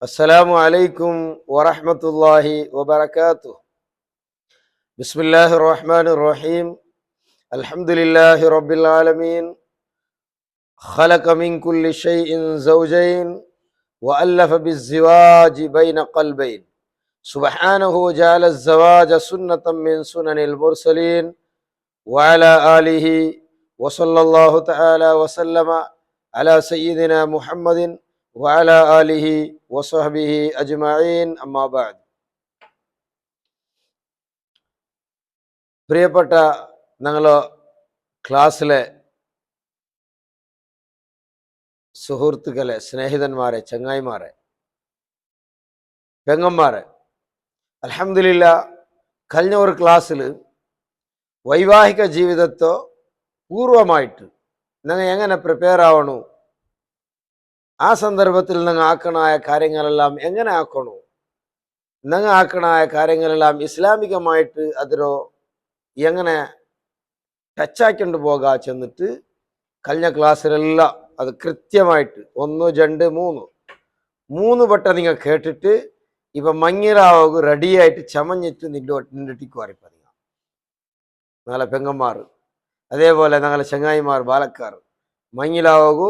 السلام عليكم ورحمة الله وبركاته. بسم الله الرحمن الرحيم. الحمد لله رب العالمين. خلق من كل شيء زوجين وألف بالزواج بين قلبين. سبحانه وجعل الزواج سنة من سنن المرسلين وعلى آله وصلى الله تعالى وسلم على سيدنا محمد وعلى آله وصحبه أجمعين. أما بعد. പ്രിയപ്പെട്ട ഞങ്ങളെ ക്ലാസ്സിലെ സുഹൃത്തുക്കളെ, സ്നേഹിതന്മാരെ, ചങ്ങായിമാരെ, പെങ്ങന്മാരെ, അൽഹംദുലില്ലാഹ് കഴിഞ്ഞ ഒരു ക്ലാസ്സിൽ വൈവാഹിക ജീവിതത്തോ പൂർവമായിട്ട് നിങ്ങൾ എങ്ങനെ പ്രിപ്പയർ ആവണു, ആ സന്ദർഭത്തിൽ നിങ്ങൾ ആക്കണായ കാര്യങ്ങളെല്ലാം എങ്ങനെ ആക്കണു, നിങ്ങൾ ആക്കണായ കാര്യങ്ങളെല്ലാം ഇസ്ലാമികമായിട്ട് അതിലോ എങ്ങനെ ടച്ചാക്കിക്കൊണ്ട് പോകാ ചെന്നിട്ട് കഴിഞ്ഞ ക്ലാസ്സിലെല്ലാം അത് കൃത്യമായിട്ട് 1, 2, 3 വട്ടം നിങ്ങൾ കേട്ടിട്ട് ഇപ്പം മങ്ങിറാവു റെഡിയായിട്ട് ചമഞ്ഞിട്ട് നിന്നിട്ടിക്ക് വരപ്പ ഞങ്ങളെ പെങ്ങന്മാർ, അതേപോലെ ഞങ്ങളെ ചങ്ങായിമാർ, ബാലക്കാർ മങ്ങിലാവു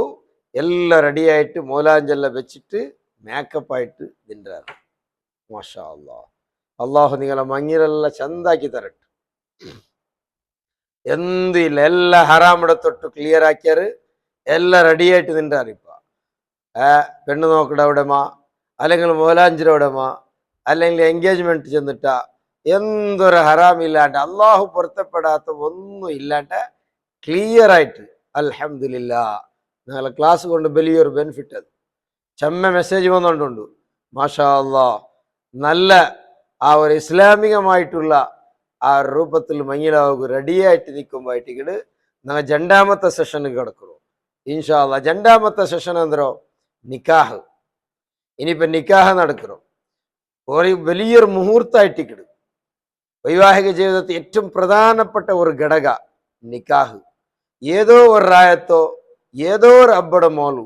എല്ലാം റെഡിയായിട്ട് മോലാഞ്ചെല്ലാം വെച്ചിട്ട് മേക്കപ്പായിട്ട് നിன்றார். മാഷാ അല്ലാഹ്. അള്ളാഹു നിങ്ങളെ മങ്ങിരെല്ലാം ചന്താക്കി തരട്ടെ. എന്തില്ല, എല്ലാം ഹറാമിടെ തൊട്ട് ക്ലിയർ ആക്കിയാറ് എല്ലാം റെഡിയായിട്ട് നിன்றார். ഇപ്പൊ പെണ്ണ് നോക്കട എവിടെമാ, അല്ലെങ്കിൽ മോലാഞ്ചിര എവിടെമാ, അല്ലെങ്കിൽ എൻഗേജ്മെന്റ് ചെന്നിട്ടാ എന്തൊരു ഹറാമില്ലാണ്ട് അള്ളാഹു പൊരുത്തപ്പെടാത്ത ഒന്നും ഇല്ലാണ്ട് ക്ലിയർ ആയിട്ട് അൽഹംദുലില്ലാഹ് ഞങ്ങളെ ക്ലാസ് കൊണ്ട് വലിയൊരു ബെനിഫിറ്റ്. അത് ചെമ്മ മെസ്സേജ് വന്നുകൊണ്ടുണ്ട്. മാഷാ അല്ലാഹ്. നല്ല ആ ഒരു ഇസ്ലാമികമായിട്ടുള്ള ആ രൂപത്തിൽ മങ്ങിലാവുക റെഡിയായിട്ട് നിൽക്കുമ്പോഴേക്കിട് ഞങ്ങൾ രണ്ടാമത്തെ സെഷന് കിടക്കുന്നു. ഇൻഷാ അല്ലാഹ് രണ്ടാമത്തെ സെഷൻ എന്തോ നിക്കാഹ്. ഇനിയിപ്പോൾ നിക്കാഹ് നടക്കുന്നു. ഒരു വലിയൊരു മുഹൂർത്തമായിട്ടിക്കിട് വൈവാഹിക ജീവിതത്തിൽ ഏറ്റവും പ്രധാനപ്പെട്ട ഒരു ഘടക നിക്കാഹ്. ഏതോ ഒരു റായത്തോ, ഏതോ ഒരു അബ്ബടെ മോളു,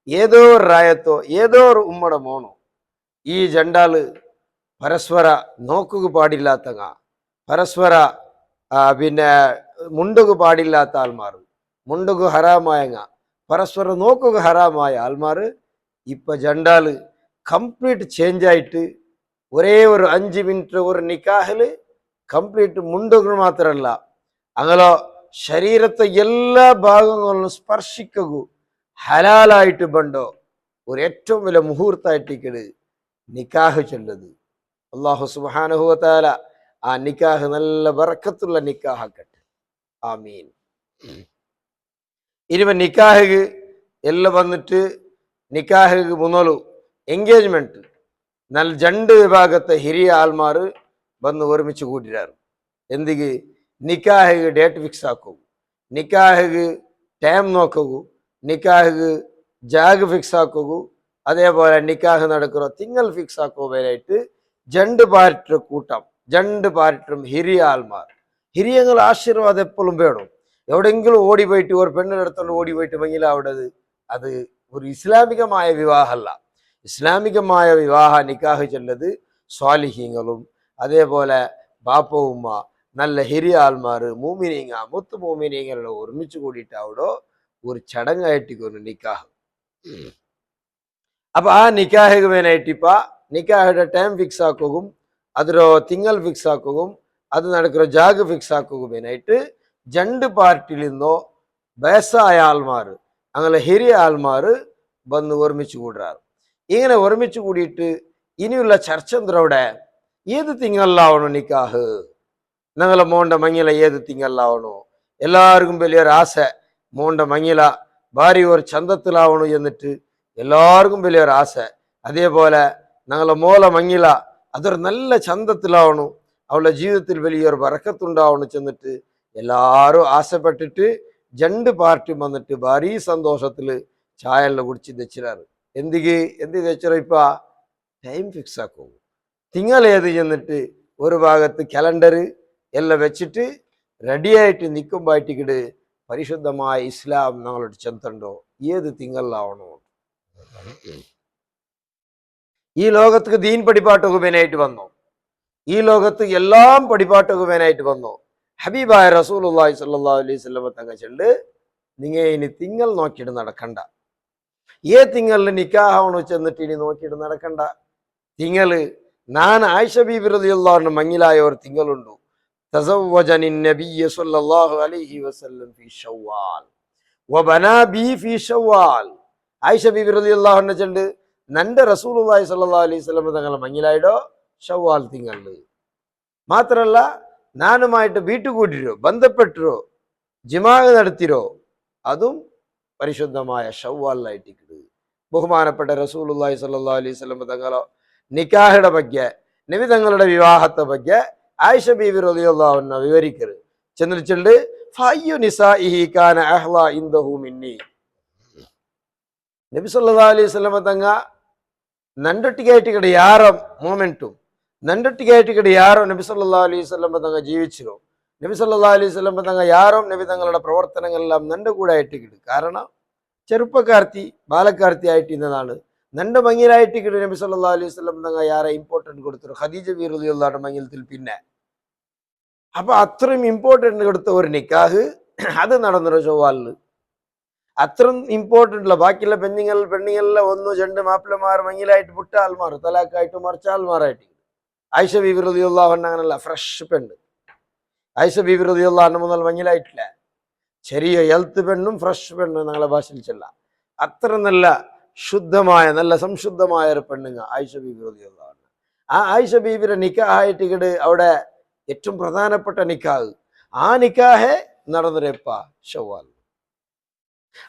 ഏതോ ഒരു റായത്തോ, ഏതോ ഒരു ഉമ്മടെ മോണോ, ഈ ജണ്ടാള് പരസ്പര നോക്കുക പാടില്ലാത്തങ്ങ, പരസ്പര പിന്നെ മുണ്ടുക പാടില്ലാത്ത ആൾമാർ, മുണ്ടുക ഹറാമായങ്ങ, പരസ്പരം നോക്കുക ഹറാമായ ആൾമാർ ഇപ്പൊ ജണ്ടാള് കംപ്ലീറ്റ് ചേഞ്ച് ആയിട്ട് ഒരേ ഒരു 5 മിനിറ്റ് ഒരു നിക്കാഹില് കംപ്ലീറ്റ് മുണ്ടുകൾ മാത്രമല്ല അങ്ങനെ ശരീരത്തെ എല്ലാ ഭാഗങ്ങളും സ്പർശിക്കുക ഹലാലായിട്ട് ബണ്ടോ ഒരു ഏറ്റവും വലിയ മുഹൂർത്തമായിട്ടിക്കട് നിക്കാഹ് ചൊല്ലത്. അല്ലാഹു സുബ്ഹാനഹു വ തആല ആ നിക്കാഹ് നല്ല ബറക്കത്തുള്ള നിക്കാഹാക്കട്ടെ. ആമീൻ. ഇനിവ നിക്കാഹ് എല്ലാം വന്നിട്ട് നിക്കാഹ് മുന്നോലു എൻഗേജ്മെന്റ് നല്ല 2 വിഭാഗത്തെ ಹಿರಿಯ ആൾമാർ വന്ന് ഒരുമിച്ച് കൂട്ടിരാറ്. എന്തിക്ക്? നിക്കാഹ് ഡേറ്റ് ഫിക്സ് ആക്കൂ, നിക്കാഹ് ടൈം നോക്കൂ, നിക്കാഹ് ജാഗ് ഫിക്സ് ആക്കൂ, അതേപോലെ നിക്കാഹ് നടക്കുന്ന തിങ്കൾ ഫിക്സ് ആക്കുവാനായിട്ട് 2 പാർട്ടിയുടെ കൂട്ടം, 2 പാർട്ടിയും ಹಿರಿಯ ആൾമാർ. ಹಿರಿയങ്ങൾ ആശീർവാദം എപ്പോഴും വേണം. എവിടെയെങ്കിലും ഓടി പോയിട്ട് ഒരു പെണ്ണിൻ്റെ അടുത്തോണ്ട് ഓടി പോയിട്ട് മങ്ങിലാവിടത് അത് ഒരു ഇസ്ലാമികമായ വിവാഹമല്ല. ഇസ്ലാമികമായ വിവാഹ നിക്കാഹ് ചെല്ലത് സ്വാലിഹീങ്ങളും അതേപോലെ ബാപ്പ ഉമ്മ നല്ല ಹಿರಿಯ ആൾമാർ മൂമിനീങ്ങ മുത്ത് മൂമിനീങ്ങളുടെ ഒരുമിച്ച് കൂടിയിട്ട് അവിടെ ഒരു ചടങ്ങായിട്ടിക്കൊരു നിക്കാഹ്. അപ്പൊ ആ നിക്കാഹ് വേനായിട്ട് ഇപ്പ നിക്കാഹിന്റെ ടൈം ഫിക്സ് ആക്കുകയും അതിലോ തിങ്കൾ ഫിക്സ് ആക്കുകയും അത് നടക്കുന്ന ജാഗ് ഫിക്സ് ആക്കുകയുമായിട്ട് 2 പാർട്ടിയിൽ നിന്നോ വയസ്സായ ആൾമാർ അങ്ങനെ ಹಿರಿಯ ആൾമാർ വന്ന് ഒരുമിച്ച് കൂടാറ്. ഇങ്ങനെ ഒരുമിച്ച് കൂടിയിട്ട് ഇനിയുള്ള ചർച്ച എന്തോടെ ഏത് തിങ്കളിലാവണോ നിക്കാഹ്, ഞങ്ങളെ മോണ്ട മങ്ങില ഏത് തിങ്കളിലാവണോ. എല്ലാവർക്കും വലിയൊരു ആശ മോണ്ട മങ്ങില ഭാര്യ ഒരു ചന്തത്തിലാവണു എന്നിട്ട് എല്ലാവർക്കും വലിയൊരു ആശ. അതേപോലെ ഞങ്ങളെ മോല മങ്ങില അതൊരു നല്ല ചന്തത്തിലാവണു, അവളുടെ ജീവിതത്തിൽ വലിയൊരു ബറക്കത്തുണ്ടാവണു ചെന്നിട്ട് എല്ലാവരും ആശപ്പെട്ടിട്ട് 2 പാർട്ടിയും വന്നിട്ട് ഭാരീ സന്തോഷത്തിൽ ചായയെല്ലാം കുടിച്ച് തെച്ചിരാറ്. എന്ത് തെച്ചിറ ഇപ്പ ടൈം ഫിക്സ് ആക്കും. തിങ്കൾ ഏത് ചെന്നിട്ട് ഒരു ഭാഗത്ത് കലണ്ടർ എല്ലാം വെച്ചിട്ട് റെഡിയായിട്ട് നിൽക്കുമ്പോഴേക്കിട് പരിശുദ്ധമായ ഇസ്ലാം ഞങ്ങളോട് ചെന്തണ്ടോ ഏത് തിങ്കളിലാവണോ. ഈ ലോകത്ത് ദീൻ പഠിപ്പാട്ടുകുമേനായിട്ട് വന്നു, ഈ ലോകത്ത് എല്ലാം പഠിപ്പാട്ടുകുമേനായിട്ട് വന്നു. ഹബീബായ റസൂലുള്ളാഹി സ്വല്ലല്ലാഹു അലൈഹി വസല്ലം തങ്ങൾ ചൊല്ല്, നിങ്ങൾ ഇനി തിങ്കൾ നോക്കിയിട്ട് നടക്കണ്ട. തിങ്ങളിൽ നിക്കാഹവണു ചെന്നിട്ട് ഇനി നോക്കിയിട്ട് നടക്കണ്ട. തിങ്ങള് ഞാൻ ആയിഷ ബീബി റളിയല്ലാഹു അൻഹ മങ്ങിലായ ഒരു തിങ്ങളുണ്ടു. തസവ്വജനി നബിയ്യ സ്വല്ലല്ലാഹു അലൈഹി വസല്ലം ഫീ ശവ്വാൽ വബനാ ബി ഫീ ശവ്വാൽ. ആയിഷ ബീബി റളിയല്ലാഹു അൻഹ ചൊല്ല്, നന്റെ റസൂലുള്ളാഹി സ്വല്ലല്ലാഹു അലൈഹി വസല്ലം തങ്ങളെ മങ്ങിലായിടോ ഷവ്വാൽ തിങ്കളില്. മാത്രല്ല ഞാനുമായിട്ട് വീട്ടുകൂട്ടിരോ, ബന്ധപ്പെട്ടിരോ, ജിമാഅ് നടത്തിരോ, അതും പരിശുദ്ധമായ ഷവ്വാലിലായിട്ടിരിക്കുന്നത്. ബഹുമാനപ്പെട്ട റസൂലുള്ളാഹി സ്വല്ലല്ലാഹു അലൈഹി വസല്ലം തങ്ങളോ നിക്കാഹിയുടെ ಬಗ್ಗೆ, നബി തങ്ങളുടെ വിവാഹത്തെ ಬಗ್ಗೆ ആയിഷ ബീബി റളിയല്ലാഹു അൻഹ വിവരിക്കരുത്. ചെന്നിട്ടുണ്ട്, ഫയ്യു നിസാഇഹി കാന അഹ്ലാ ഇൻദഹു മിന്നി. നബി സല്ലല്ലാഹു ಅಲೈಹಿ ವಸಲ್ಲಂ ತಂಗ ನಂದೊಟ್ಟಿಗೆ ಇಟ್ಟಿಕಡೆ ಯಾರ ಮೂಮೆಂಟು ನಂದೊಟ್ಟಿಗೆ ಇಟ್ಟಿಕಡೆ ಯಾರೋ നബി സല്ലല്ലാഹു അലൈഹി വസല്ലം തങ്ങൾ ജീവിച്ചിരോ, നബി സല്ലല്ലാഹു അലൈഹി വസല്ലം തങ്ങൾ യാരോ നബി തങ്ങളുടെ പ്രവർത്തനങ്ങളെല്ലാം നന്റെ കൂടെ ഇട്ടിക്കിട്. കാരണം ചെറുപ്പക്കാർത്തി ബാലക്കാർത്തി ആയിട്ടിരുന്നതാണ്. നന്റെ മങ്ങിലായിട്ടിക്കിട് നബി സല്ലല്ലാഹു അലൈഹി വസല്ലം തങ്ങൾ യാരെ ഇമ്പോർട്ടൻറ്റ് കൊടുത്തു, ഖദീജ ബി റളിയല്ലാഹു അൻഹ മങ്ങിലത്തിൽ. പിന്നെ അപ്പൊ അത്രയും ഇമ്പോർട്ടൻറ്റ് കൊടുത്ത ഒരു നിക്കാഹ് അത് നടന്നൊരു ഷവ്വാലില്. അത്രയും ഇമ്പോർട്ടൻ്റ് അല്ല. ബാക്കിയുള്ള പെണ്ണുങ്ങളിലെ ഒന്ന് രണ്ട് മാപ്പിളമാർ മങ്ങിലായിട്ട് പുട്ട ആൾമാർ, തലാക്കായിട്ട് മറിച്ച ആൾമാരായിട്ട്. ആയിഷ ബീബി റളിയല്ലാഹു അൻഹ അങ്ങനല്ല, ഫ്രഷ് പെണ്ണ്. ആയിഷ ബീബി റളിയല്ലാഹു അൻഹ മുതൽ മങ്ങിലായിട്ടില്ല, ചെറിയ ഹെൽത്ത് പെണ്ണും ഫ്രഷ് പെണ്ണും ഞങ്ങളെ ഭാഷയിൽ ചെല്ല. അത്ര നല്ല ശുദ്ധമായ നല്ല സംശുദ്ധമായ ഒരു പെണ്ണുങ്ങ ആയിഷ ബീബി റളിയല്ലാഹു അൻഹ. ആ ആയിഷ ബീബിയുടെ നിക്കാഹായിട്ട് അവിടെ ഏറ്റവും പ്രധാനപ്പെട്ട നിക്കാഹ്, ആ നിക്കാഹെ നടന്നൊരെപ്പ ഷവ്വാൽ.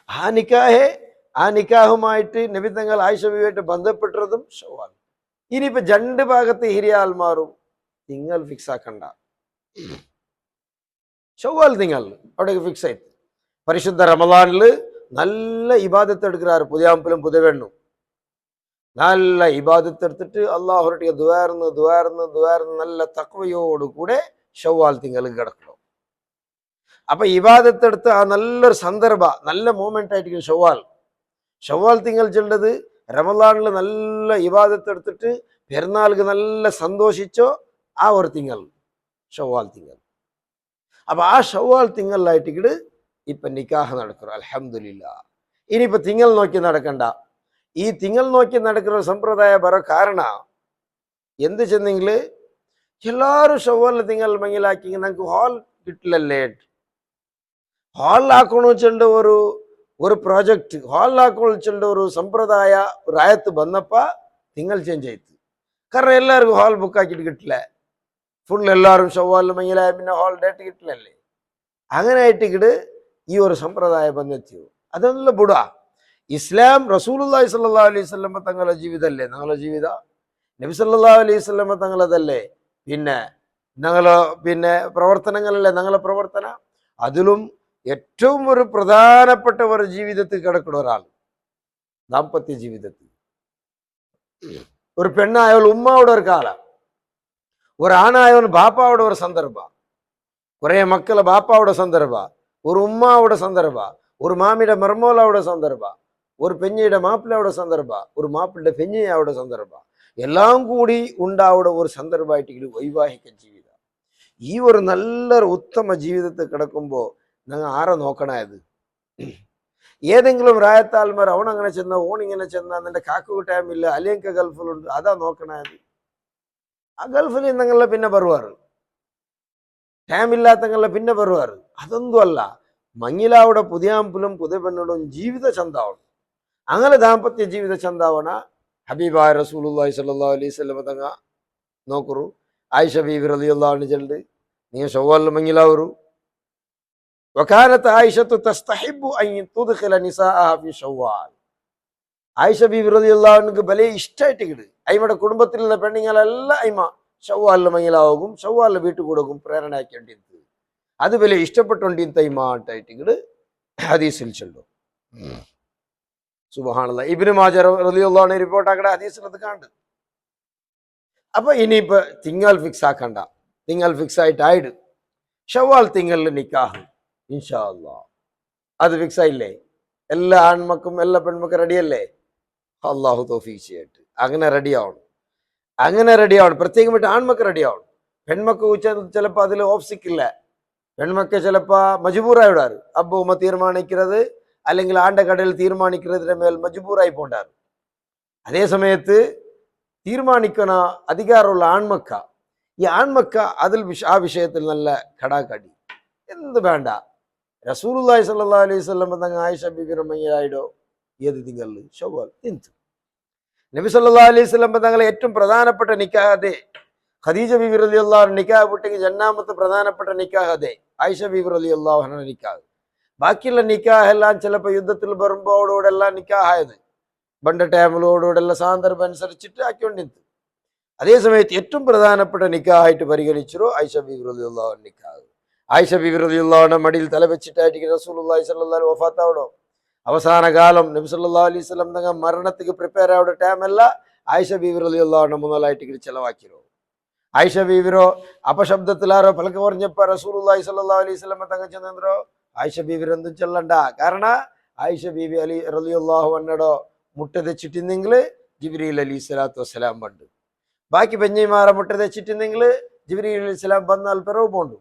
ആ നിക്കാഹുമായിട്ട് നബി തങ്ങൾ ആയിഷ ബീവിയായിട്ട് ബന്ധപ്പെട്ടതും ഷവ്വാൽ. ഇനിയിപ്പോ രണ്ട് ഭാഗത്ത് ഹിരിയ ആൽമാറും തിങ്കൾ ഫിക്സ് ആക്കണ്ട, ഷവ്വാൽ തിങ്കൾ അവിടേക്ക് ഫിക്സ് ആയിട്ട്. പരിശുദ്ധ റമളാനില് നല്ല ഇബാദത്ത് എടുക്കാറ്, പുതിയാമ്പലും പുതുവെണ്ണും നല്ല ഇബാദത്ത് എടുത്തിട്ട് അള്ളാഹുരട്ടിയെ ദുആർന്ന് നല്ല തഖ്വയോട് കൂടെ ഷവ്വാൽ തിങ്കൾ കിടക്കണം. അപ്പൊ ഇബാദത്ത് എടുത്ത് ആ നല്ലൊരു സന്ദർഭ നല്ല മൂമെന്റ് ആയിരിക്കും ഷവ്വാൽ തിങ്കൾ ചെല്ലത്. റമളാനിൽ നല്ല ഇബാദത്ത് എടുത്തിട്ട് പെരുന്നാൾക്ക് നല്ല സന്തോഷിച്ചോ ആ ഒരു തിങ്കൾ ഷവ്വാൽ തിങ്കൾ. അപ്പൊ ആ ഷവ്വാൽ തിങ്കളിലായിട്ട് ഇപ്പൊ നിക്കാഹ് നടക്കണം. അൽഹംദുലില്ലാഹ്. ഇനിയിപ്പൊ തിങ്കൾ നോക്കി നടക്കണ്ട. ഈ തിങ്കൾ നോക്കി നടക്കുന്ന സമ്പ്രദായ ബറ കാരണ എന്ത് ചെന്നെങ്കിൽ എല്ലാവരും ഷവ്വാൽ തിങ്കൾ മങ്ങിലാക്കി നമുക്ക് ഹാൾ കിട്ടില്ലല്ലേ. ഹാൾ ಹಾಕೋಣ ಚೆಂದ ഒരു ಪ್ರಾಜೆಕ್ಟ್ ಹಾಲ್ ಹಾಕೊಳ್ಳ ಚೆಂದ ഒരു സമ്പ്രദായ ರಾಯത്ത് ಬಂದಪ್ಪ തിങ്കൾ ചേഞ്ച് ആയിട്ട്. കാരണം എല്ലാവർക്കും ഹാൾ ബുക്ക് ആക്കിയിട്ട് കിട്ടില്ല, ഫുൾ എല്ലാവരും ഷവ്വാൽ മങ്ങിലായ പിന്നെ ഹാൾ ഡേറ്റ് കിട്ടില്ലല്ലേ. അങ്ങനെ ആയിട്ട് ഈ ഒരു സമ്പ്രദായം ಬಂದೆತ್ತಿയോ. അതൊന്നും ബുട ഇസ്ലാം റസൂലുള്ളാഹി സ്വല്ലല്ലാഹു അലൈഹി വസല്ലം തങ്ങളുടെ ജീവിതമല്ലേ ഞങ്ങളുടെ ജീവിത, നബി സല്ലല്ലാഹു അലൈഹി വസല്ലം തങ്ങളതല്ലേ പിന്നെ പ്രവർത്തനങ്ങളല്ലേ ഞങ്ങളുടെ പ്രവർത്തന. അതിലും ഏറ്റവും ഒരു പ്രധാനപ്പെട്ട ഒരു ജീവിതത്തിൽ കിടക്കുന്ന ഒരാൾ ദാമ്പത്യ ജീവിതത്തിൽ. ഒരു പെണ്ണായവൾ ഉമ്മാവുടെ ഒരു കാല, ഒരു ആണായവൻ ബാപ്പാവുടെ ഒരു സന്ദർഭ, കുറെ മക്കളെ ബാപ്പാവുടെ സന്ദർഭ, ഒരു ഉമ്മാവുടെ സന്ദർഭ, ഒരു മാമിയുടെ മർമോലാവുടെ സന്ദർഭ, ഒരു പെഞ്ഞയുടെ മാപ്പിളയുടെ സന്ദർഭ, ഒരു മാപ്പിളുടെ പെഞ്ഞയാവുടെ സന്ദർഭ, എല്ലാം കൂടി ഉണ്ടാവുടെ ഒരു സന്ദർഭമായിട്ട് വൈവാഹിക ജീവിതം. ഈ ഒരു നല്ലൊരു ഉത്തമ ജീവിതത്തിൽ കിടക്കുമ്പോൾ ഞങ്ങൾ ആരെ നോക്കണത്? ഏതെങ്കിലും രായത്താൽമാർ അവനങ്ങനെ ചെന്ന ഓണിങ്ങനെ ചെന്ന നിന്റെ കാക്കു ടൈമില്ല അല്ലെങ്കിൽ ഗൾഫിലുണ്ട് അതാ നോക്കണത്. ആ ഗൾഫിൽ നിങ്ങളെ പിന്നെ ബറുവാറ്, ടൈമില്ലാത്തങ്ങളെ പിന്നെ ബറുവാറ്. അതൊന്നും അല്ല. മങ്ങിലാവുടെ പുതിയാമ്പലും പുതുപെണ്ണോടും ജീവിത ചന്താവണം. അങ്ങനെ ദാമ്പത്യ ജീവിത ചന്താവണ ഹബീബായ റസൂലുള്ളാഹി സ്വല്ലല്ലാഹു അലൈഹി വസല്ലം തങ്ങ നോക്കൂ. ആയിഷ ബീബി റളിയല്ലാഹു അൻഹ ചെല്ല് നീ ഷവ്വാലിൽ മങ്ങിലാവൂ. വകാനത്ത് ആയിഷത്തു തസ്തഹിബ്ബു അൻ തുദ്ഖില നിസാഅഹ ഫി ഷവ്വാൽ. ആയിഷ ബീബി റളിയല്ലാഹു അൻഹക്ക് ഭലേ ഇഷ്ടമായിട്ട് അയിമയുടെ കുടുംബത്തിലുള്ള പെണ്ണുങ്ങളെല്ലാം അയിമ ഷവ്വാലിൽ മങ്ങിലാവും, ഷവ്വാലിൽ വീട്ടിൽ കൊടുക്കും പ്രേരണയാക്കേണ്ടിയത്. അത് വലിയ ഇഷ്ടപ്പെട്ടുകൊണ്ടിരുന്ന തൈമാട്ടായിട്ട് ഹദീസിൽ ചൊല്ലും. സുബ്ഹാനല്ലാഹ്. ഇബ്നു മാജ റളിയല്ലാഹു അൻഹു റിപ്പോർട്ട് ആക്കണ ഹദീസിൽ അത് കാണും. അപ്പൊ ഇനിയിപ്പോ തിങ്കൾ ഫിക്സ് ആക്കണ്ട, തിങ്കൾ ഫിക്സ് ആയിട്ട് ഷവ്വാൽ തിങ്കളിൽ നിക്കാഹ് ഇൻഷാ അല്ലാഹ്. അത് ഫിക്സ് ആയില്ലേ? എല്ലാ ആൺമക്കും എല്ലാ പെൺമക്കും റെഡിയല്ലേ? അള്ളാഹു തൗഫീഖ് ചെയ്യട്ടെ. അങ്ങനെ റെഡി ആവണം. അങ്ങനെ റെഡി ആവണം. പ്രത്യേകമായിട്ട് ആൺമക്കൾ റെഡി ആവണം. പെൺമക്ക ചിലപ്പോൾ അതിൽ ഓപ്സിക്കില്ല. പെൺമക്ക ചിലപ്പോൾ മജബൂറായി വിടാറ്. അപ്പൊ ഉമ്മ തീരുമാനിക്കുന്നത് അല്ലെങ്കിൽ ആണ്ട കടയിൽ തീരുമാനിക്കുന്നതിന്റെ മേൽ മജബൂറായി പോണ്ടാറ്. അതേ സമയത്ത് തീരുമാനിക്കുന്ന അധികാരമുള്ള ആൺമക്ക, ഈ ആൺമക്ക അതിൽ ആ വിഷയത്തിൽ നല്ല കടാക്കടി. എന്ത് വേണ്ട, റസൂലുള്ളാഹി സ്വല്ലല്ലാഹു അലൈഹി വസല്ലം തങ്ങൾ ആയിഷ ബീബിയുടെ മയ്യായിടോ ഏത് തിങ്കളിൽ ശവ്വാൽ തിന്തു. നബി സല്ലല്ലാഹു അലൈഹി വസല്ലം തങ്ങളെ ഏറ്റവും പ്രധാനപ്പെട്ട നിക്കാഹ് അതെ. ഖദീജ ബീബി റളിയല്ലാഹു അൻഹ നിക്കാഹ് വിട്ടെങ്കിൽ ജന്നാമത്തെ പ്രധാനപ്പെട്ട നിക്കാഹ് അതെ ആയിഷ ബീബി റളിയല്ലാഹു അൻഹ നിക്കാഹ്. ബാക്കിയുള്ള നിക്കാഹ് എല്ലാം ചിലപ്പോൾ യുദ്ധത്തിൽ വരുമ്പോഴോടെല്ലാം നിക്കാഹായത് പണ്ട് ടൈമിലോടുകൂടെല്ലാം സാന്ദർഭം അനുസരിച്ചിട്ട് ആക്കിക്കൊണ്ടിരുന്നു. അതേസമയത്ത് ഏറ്റവും പ്രധാനപ്പെട്ട നിക്കാഹായിട്ട് പരിഗണിച്ചു ആയിഷ ബീബി റളിയല്ലാഹു അൻഹ നിക്കാഹ്. ആയിഷ ബീബി റളിയല്ലാഹു അൻഹ മടിയിൽ തലവെച്ചിട്ടായിരിക്കും റസൂലുള്ളാഹി സ്വല്ലല്ലാഹു അലൈഹി വഫാത്താവടോ അവസാന കാലം നബി സല്ലല്ലാഹു അലൈഹി വസല്ലം തങ്ങൾ മരണത്തിക്ക് പ്രിപ്പയർ ആവുന്ന ടൈമല്ല ആയിഷ ബീബി റളിയല്ലാഹു അൻഹ മുതലായിട്ട് ചെലവാക്കിയോ. ആയിഷ ബീബിരോ അപശബ്ദത്തിലാരോ പലക്ക് പറഞ്ഞപ്പോ റസൂലുള്ളാഹി സ്വല്ലല്ലാഹു അലൈഹി വസല്ലം തങ്ങൾ ചെന്നോ ആയിഷ ബീബിർ എന്തും ചെല്ലണ്ട. കാരണം ആയിഷ ബീബി അലി റളിയല്ലാഹു അൻഹയുടെ മുട്ട തെച്ചിട്ടിന്നെങ്കിൽ ജിബ്രീൽ അലൈഹി സ്വലാത്തു വസ്സലാം പണ്ട്. ബാക്കി പെഞ്ഞിമാരെ മുട്ട തെച്ചിട്ടിന്നെങ്കിൽ ജിബ്രീൽ അലൈഹി സ്വലാം വന്നാൽ പിറവ് പോണ്ടു.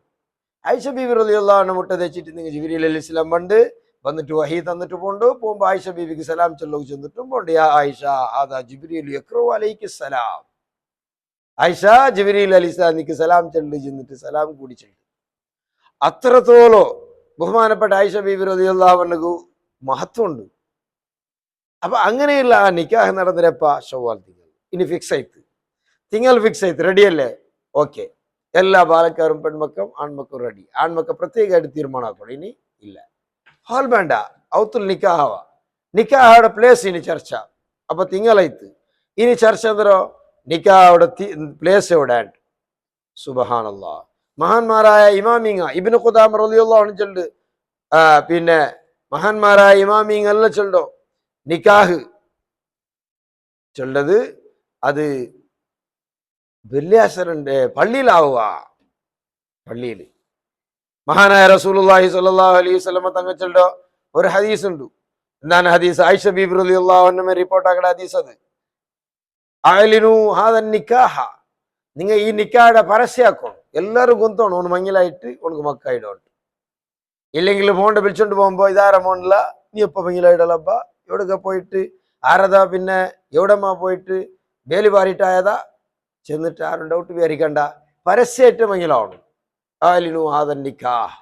ആയിഷ ബീബി റളിയല്ലാഹു അൻഹ മുട്ട തെച്ചിട്ടിന്നെങ്കിൽ ജിബ്രീൽ അലൈഹി സ്വലാം പണ്ട് വന്നിട്ട് വഹി തന്നിട്ട് പോണ്ടു. പോകുമ്പോൾ ആയിഷ ബീബിക്ക് സലാം ചൊല്ലു ചെന്നിട്ടും പോണ്ട്. യാ ആയിഷ ആദാ ജിബ്രീൽ യഖ്റു അലൈകി സലാം. ആയിഷ ജിബ്രീൽ അലൈഹിസ്സലാമിക്ക് സലാം ചെല്ലു ചെന്നിട്ട് സലാം കൂടി ചെല്ലു. അത്രത്തോളം ബഹുമാനപ്പെട്ട ആയിഷ ബീബി റളിയല്ലാഹു അൻഹു മഹത്വമുണ്ട്. അപ്പൊ അങ്ങനെയുള്ള ആ നിക്കാഹ് നടന്നിരപ്പ ശവ്വാൽ തിങ്കൾ. ഇനി ഫിക്സ് ആയിട്ട് തിങ്കൾ ഫിക്സ് ആയിട്ട് റെഡിയല്ലേ? ഓക്കെ, എല്ലാ ബാലക്കാരും പെൺമക്കളും ആൺമക്കളും റെഡി. ആൺമക്കൾ പ്രത്യേകമായിട്ട് തീരുമാനമാക്കണം. ഇനി ഇല്ല ഹാൾ വേണ്ട, ഔത്തുൽ നിക്കാഹ നിക്കാഹയുടെ പ്ലേസ് ഇനി ചർച്ച. അപ്പൊ തിങ്കളായിട്ട് ഇനി ചർച്ച എന്തോ നിക്കാഹയുടെ പ്ലേസ് എവിടെ? സുബ്ഹാനല്ലാഹ്. മഹാന്മാരായ ഇമാമിങ്ങ ഇബ്നു ഖുദാമ റളിയല്ലാഹു അൻഹു ചൊല്ല്, പിന്നെ മഹാന്മാരായ ഇമാമിങ്ങ എല്ലാം ചൊല്ലോ നിക്കാഹ് ചൊല്ലത് അത് വെള്ളിയാഴ്ച പള്ളിയിലാവുക. പള്ളിയിൽ മഹാനായ റസൂലുള്ളാഹി സ്വല്ലല്ലാഹു അലൈഹി വസല്ലം തങ്ങൾ ചൊല്ലോ ഒരു ഹദീസ് ഉണ്ട്. എന്താണ് ഹദീസ്? ആയിഷ ബീബി റളിയല്ലാഹു അൻഹ റിപ്പോർട്ട് ആക്കുന്ന ഹദീസ്. അത് അഅ്ലിനു ഹാദൻ നിക്കാഹ, നിങ്ങൾ ഈ നിക്കാഹയുടെ പരസ്യമാക്കണം. എല്ലാവരും ഗൊന്തോണം ഒന്ന് മങ്ങിലായിട്ട് ഉണക്ക് മക്കായിടോട്ട്. ഇല്ലെങ്കിൽ ഫോണ്ട് വിളിച്ചോണ്ട് പോകുമ്പോ ഇതാര മോണില്ല നീ എപ്പോ മങ്ങിലായിടലപ്പ എവിടെയൊക്കെ പോയിട്ട് ആരതാ പിന്നെ എവിടെമ്മ പോയിട്ട് വേലി പാറിയിട്ടായതാ ചെന്നിട്ട് ആരും ഡൗട്ട് വിചാരിക്കണ്ട, പരസ്യമായിട്ട് മങ്ങിലാവണം. അഅ്ലിനു ഹാദൻ നിക്കാഹ്,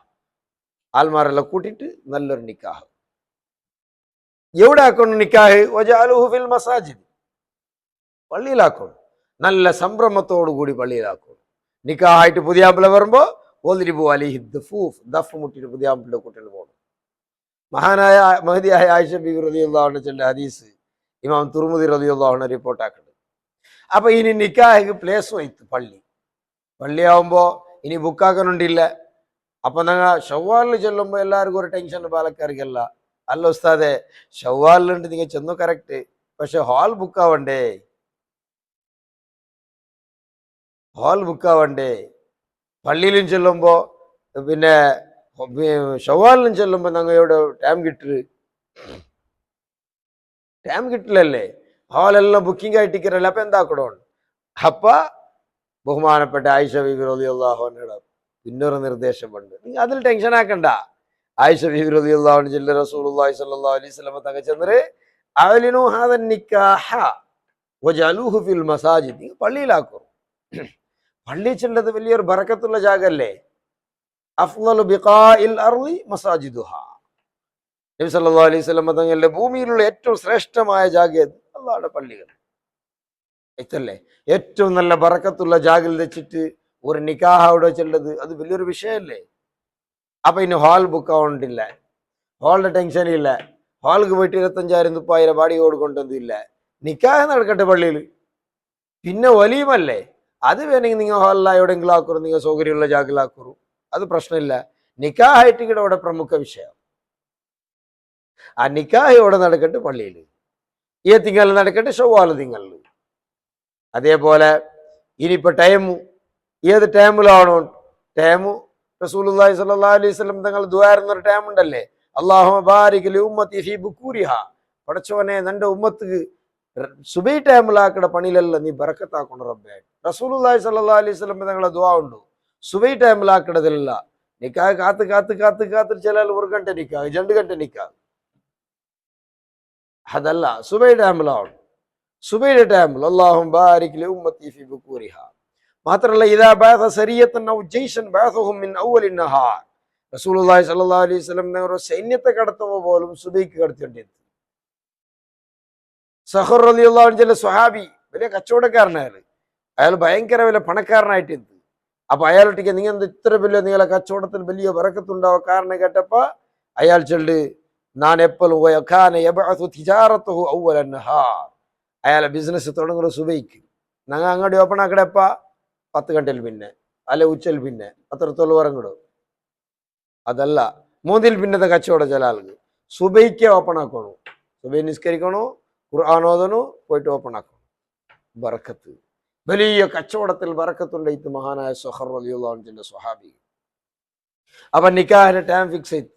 ആൽമാരെല്ലാം കൂട്ടിയിട്ട് നല്ലൊരു നിക്കാഹ്. എവിടെ ആക്കണം നിക്കാഹ്? വജഅലുഹു ഫിൽ മസാജിദ്, പള്ളിയിലാക്കണം. നല്ല സംഭ്രമത്തോടു കൂടി പള്ളിയിലാക്കണം. നിക്കാഹായിട്ട് പുതിയാപ്പിള വരുമ്പോ ഓതിരിബു അലൈഹി ദഫൂഫ്, ദഫ് മുട്ടിട്ട് പുതിയാപ്പിളുടെ കുട്ടികൾ പോകണം. മഹാനായ മഹദിയായ ആയിഷ ബീബി റളിയല്ലാഹു അൻഹ ചൊല്ലിയ ഹദീസ് ഇമാം തുർമുദി റളിയല്ലാഹു അൻഹു റിപ്പോർട്ടാക്കുന്നുണ്ട്. അപ്പൊ ഇനി നിക്കാഹ് പ്ലേസ് വൈത്ത് പള്ളിയാവുമ്പോ ഇനി ബുക്കാക്കനുണ്ടില്ല. അപ്പൊ ഞങ്ങൾ ഷവ്വാലിൽ ചെല്ലുമ്പോ എല്ലാവർക്കും ഒരു ടെൻഷൻ പാലക്കാർക്കല്ല. അല്ല ഉസ്താദെ, ഷവ്വാലിലുണ്ട് നിങ്ങൾ ചെന്നു കറക്റ്റ്, പക്ഷെ ഹാൾ ബുക്കാവണ്ടേ? ഹാൾ ബുക്കാവണ്ടേ? പള്ളിയിലും ചെല്ലുമ്പോ പിന്നെ ഷവ്വാലിലും ചെല്ലുമ്പോ ഞങ്ങൾ ഇവിടെ ടൈം കിട്ടില്ലല്ലേ? ഹാളെല്ലാം ബുക്കിംഗ് ആയി ടിക്കറ്റല്ല. അപ്പൊ എന്താക്കണോ? അപ്പ ബഹുമാനപ്പെട്ട ആയിഷ ബീബി റളിയല്ലാഹു അൻഹയുടെ പിന്നൊരു നിർദ്ദേശമുണ്ട്. നിങ്ങൾ അതിൽ ടെൻഷൻ ആക്കണ്ട. ആയിഷ ബീബി റളിയല്ലാഹു അൻഹ ചൊല്ലി റസൂലുള്ളാഹി സ്വല്ലല്ലാഹു അലൈഹി വസല്ലം തങ്ങൾ ചെന്നര് അഅ്ലിനു ഹാദൻ നിക്കാഹ വജഅലുഹു ഫിൽ മസാജിദ്, നിങ്ങൾ പള്ളിയിലാക്കും. പള്ളി ചെല്ലത് വലിയൊരു ബറക്കത്തുള്ള ജാഗല്ലേ. അഫ്ളലു ബിഖാഇൽ അർളി മസാജിദുഹാ, നബി സല്ലല്ലാഹു അലൈഹി വസല്ലം തങ്ങളുടെ ഭൂമിയിലുള്ള ഏറ്റവും ശ്രേഷ്ഠമായ ജാഗ അല്ലാഹുവിന്റെ പള്ളികൾ എത്തല്ലേ. ഏറ്റവും നല്ല ബറക്കത്തുള്ള ജാഗിൽ വെച്ചിട്ട് ഒരു നിക്കാഹ് അവിടെ ചെല്ലത് അത് വലിയൊരു വിഷയമല്ലേ. അപ്പൊ ഇനി ഹാൾ ബുക്ക് ആവണ്ടില്ല, ഹാളിന്റെ ടെൻഷൻ ഇല്ല. ഹാൾക്ക് പോയിട്ട് 25,000-30,000 ബാടി കൊടുക്കൊണ്ടൊന്നുമില്ല. നിക്കാഹ് നടക്കട്ടെ പള്ളിയിൽ. പിന്നെ വലീമല്ലേ, അത് വേണമെങ്കിൽ നിങ്ങൾ ഹാളിലായി എവിടെയെങ്കിലും ആക്കുറു, നിങ്ങൾ സൗകര്യമുള്ള ജാഗിലാക്കുറു, അത് പ്രശ്നമില്ല. നിക്കാഹായിട്ട് ഇവിടെ പ്രമുഖ വിഷയം. ആ നിക്കാഹ് ഇവിടെ നടക്കട്ടെ പള്ളിയിൽ. ഈ തിങ്കൾ നടക്കട്ടെ ഷവ്വാൽ തിങ്കളിൽ. അതേപോലെ ഇനിയിപ്പോ ടൈമു ഏത് ടൈമിലാണോ? ടൈമു റസൂലുള്ളാഹി സ്വല്ലല്ലാഹു അലൈഹി വസല്ലം തങ്ങൾ ദുആ എന്നൊരു ടൈം ഉണ്ടല്ലേ, അല്ലാഹുമ്മ ബാരിക് ലി ഉമ്മത്തി ഫീ ബുകൂരിഹ, പടച്ചോനെ നിന്റെ ഉമ്മത്ത് സുബൈ ടൈമിലാക്കട പണിയിലല്ല നീ ബറക്കത്താക്കണം റബ്ബേ. റസൂലുള്ളാഹി സ്വല്ലല്ലാഹു അലൈഹി വസല്ലം തങ്ങളെ ദുആ ഉണ്ട് സുബൈ ടൈമിലാക്കടതില്ല. നിക്കാഹ് കാത്ത് കാത്ത് കാത്ത് കാത്ത് ചില 1 ಗಂಟೆ നിക്കാഹ് 2 ಗಂಟೆ നിക്കാഹ് അതല്ല സുബൈ ടൈമിലാണ്. സുബൈയുടെ ടൈമിൽ അല്ലാഹുമ്മ ബാരിക് ലി ഉമ്മത്തി ഫി ബുകൂരിഹ. മാത്രമല്ല ഇദാ ബഅസ സരിയതൻ ഔ ജയ്ശൻ ബഅസഹും മിൻ അവ്വലിൻ നഹാർ. റസൂലുള്ളാഹി സ്വല്ലല്ലാഹു അലൈഹി വസല്ലം തങ്ങൾ സൈന്യത്തെ കടത്തുമ്പോൾ പോലും സുബൈക്ക് കടത്തിയിട്ടുണ്ട്. സഹർ റളിയല്ലാഹു അൻഹു ചില സ്വഹാബി വലിയ കച്ചവടക്കാരനാണ്. അയാൾ ഭയങ്കര വലിയ പണക്കാരനായിട്ടുണ്ട്. അപ്പൊ അയാളൊട്ടിക്ക് നിങ്ങൾ എന്താ ഇത്ര വലിയ നിങ്ങളെ കച്ചവടത്തിൽ വലിയ ബറക്കത്തുണ്ടാവും കാരണം കേട്ടപ്പോ അയാൾ ചൊല്ല് ഞാൻ എപ്പോഴും അയാളെ ബിസിനസ് തുടങ്ങുന്ന സുബൈക്ക് ഞങ്ങൾ അങ്ങോട്ട് ഓപ്പൺ ആക്കടപ്പ 10 ಗಂಟೆയിൽ പിന്നെ അല്ലെ ഉച്ചയിൽ പിന്നെ അത്രത്തോളം ഉറങ്ങിടും. അതല്ല 3-ൽ പിന്നത്തെ കച്ചവടം ചില ആൾക്ക് സുബൈക്ക് ഓപ്പൺ ആക്കണു. സുബൈ നിസ്കരിക്കണു, ഖുർആൻ ഓതണു, പോയിട്ട് ഓപ്പൺ ആക്കണം. ബറക്കത്ത് വലിയ കച്ചവടത്തിൽ ബറക്കത്തുണ്ടായിട്ട് മഹാനായ സുഹർ റളിയല്ലാഹു അൻഹുവിന്റെ സ്വഹാബി. അപ്പൊ നിക്കാഹിന്റെ ടൈം ഫിക്സ് ചെയ്ത്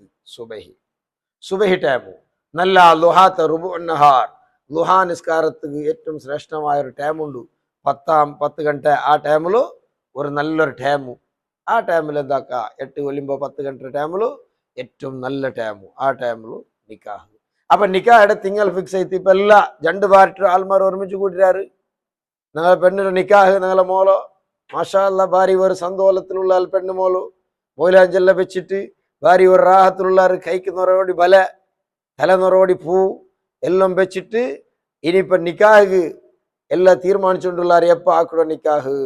സുബഹി ടൈമു നല്ല ലുഹാത്ത റുബുഉൻ നഹാർ ലുഹാ നിസ്കാരത്തിന് ഏറ്റവും ശ്രേഷ്ഠമായ ഒരു ടൈമുണ്ട് 10 ಗಂಟೆ. ആ ടൈമില് ഒരു നല്ലൊരു ടൈമു. ആ ടൈമിൽ എന്താക്ക 8 കൊല്ലുമ്പോ 10 ಗಂಟೆ ടൈമില് ഏറ്റവും നല്ല ടൈമു. ആ ടൈമില് നിക്കാഹ്. അപ്പൊ നിക്കാഹയുടെ തിങ്കൾ ഫിക്സ് ചെയ്ത് ഇപ്പൊ എല്ലാ 2 പാർട്ടി ആൾമാർ ഒരുമിച്ച് കൂട്ടിരാറ് നിങ്ങളെ പെണ്ണിന്റെ നിക്കാഹ് നിങ്ങളെ മോളോ മാഷാ അല്ലാ ഭാര്യ ഒരു സന്തോഷത്തിലുള്ള പെണ്ണ് മോളു മൗലാഞ്ചെല്ലാം വെച്ചിട്ട് ഭാര്യ ഒരു റാഹത്തിലുള്ള കൈക്ക് നിറയോടി ബല തല നിറയോടി പൂ എല്ലാം വെച്ചിട്ട് ഇനിയിപ്പൊ നിക്കാഹ് എല്ലാം തീരുമാനിച്ചുകൊണ്ടുള്ള എപ്പോ ആക്കുക നിക്കാഹ്.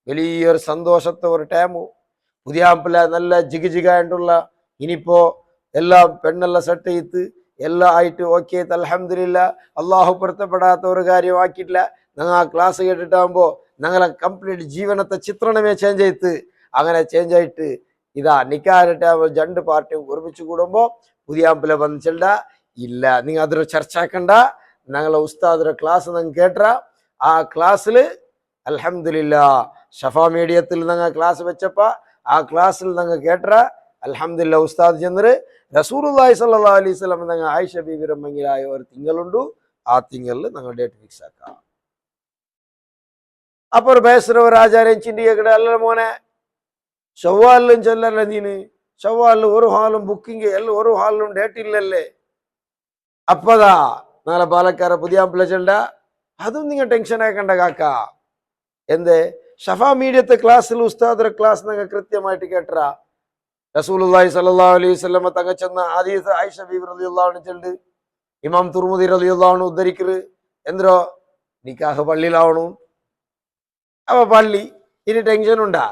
വലിയൊരു സന്തോഷത്തെ ഒരു ടൈമു. പുതിയാപ്പിള്ള നല്ല ജിഗിജിഗായിട്ടുള്ള ഇനിയിപ്പോ എല്ലാം പെണ്ണെല്ലാം സെറ്റ് ചെയ്ത് എല്ലാം ആയിട്ട് ഓക്കെ അൽഹംദുലില്ലാ. അള്ളാഹു പൊരുത്തപ്പെടാത്ത ഒരു കാര്യം ആക്കിയിട്ടില്ല. ഞങ്ങൾ ആ ക്ലാസ് കേട്ടിട്ടാകുമ്പോ ഞങ്ങളെ കംപ്ലീറ്റ് ജീവനത്തെ ചിത്രണമേ ചേഞ്ച് ചെയ്ത് അങ്ങനെ ചേഞ്ച് ആയിട്ട് ഇതാ നിക്കാഹിട്ട് 2 പാർട്ടിയും ഒരുമിച്ച് കൂടുമ്പോ പുതിയാപ്പിള്ള വന്നിച്ചില്ല ഇല്ല നിങ്ങൾ അതൊരു ചർച്ച ആക്കണ്ട. ഞങ്ങളെ ഉസ്താദിന്റെ ക്ലാസ് നിങ്ങൾ കേട്ട ആ ക്ലാസ്സില് അൽഹംദുലില്ലാ ഷഫ മീഡിയത്തിൽ ഞങ്ങൾ ക്ലാസ് വെച്ചപ്പോ ആ ക്ലാസ്സിൽ ഞങ്ങൾ കേട്ട അൽഹംദുലില്ലാ ഉസ്താദ് ചെന്നര് റസൂലുള്ളാഹി സ്വല്ലല്ലാഹു അലൈഹി വസല്ലം ഞങ്ങൾ ആയിഷ ബീവി റമ്മങ്ങിലായ ഒരു തിങ്കളുണ്ട്. ആ തിങ്കളിൽ ഞങ്ങൾ ഡേറ്റ് ഫിക്സ് ആക്കാം. അപ്പൊ ഒരു ബേസര ഒരു ആചാര്യം ചിന്തിക്കട്ടെ അല്ല മോനെ ഷവ്വാലിലും ചെല്ലല്ലേ നീന് ഷവ്വാലിൽ ഒരു ഹാളും ബുക്കിംഗ് എല്ലാം ഒരു ഹാളിലും ഡേറ്റ് ഇല്ലല്ലേ. അപ്പതാ നാളെ പാലക്കാരെ പുതിയാപ്പിള്ള ചെണ്ട അതും നിങ്ങൾ ടെൻഷൻ ആക്കണ്ട കാക്ക. എന്ത് ഷഫ മീഡിയത്തെ ക്ലാസ്സിൽ ഉസ്താദിന്റെ ക്ലാസ് നിങ്ങൾ കൃത്യമായിട്ട് കേട്ടറാ. റസൂലുള്ളാഹി സ്വല്ലല്ലാഹു അലൈഹി വസല്ലം തങ്ങൾ ചെന്ന ഹദീസ് ആയിഷ ബീവി റളിയല്ലാഹു അൻഹ ചെല്ല് ഇമാം തുർമുദി റളിയല്ലാഹു അൻഹു ഉദ്ധരിക്കറ് എന്തോ നിക്കാഹ് പള്ളിയിലാവണു. അപ്പൊ പള്ളി ഇനി ടെൻഷൻ ഉണ്ടാ.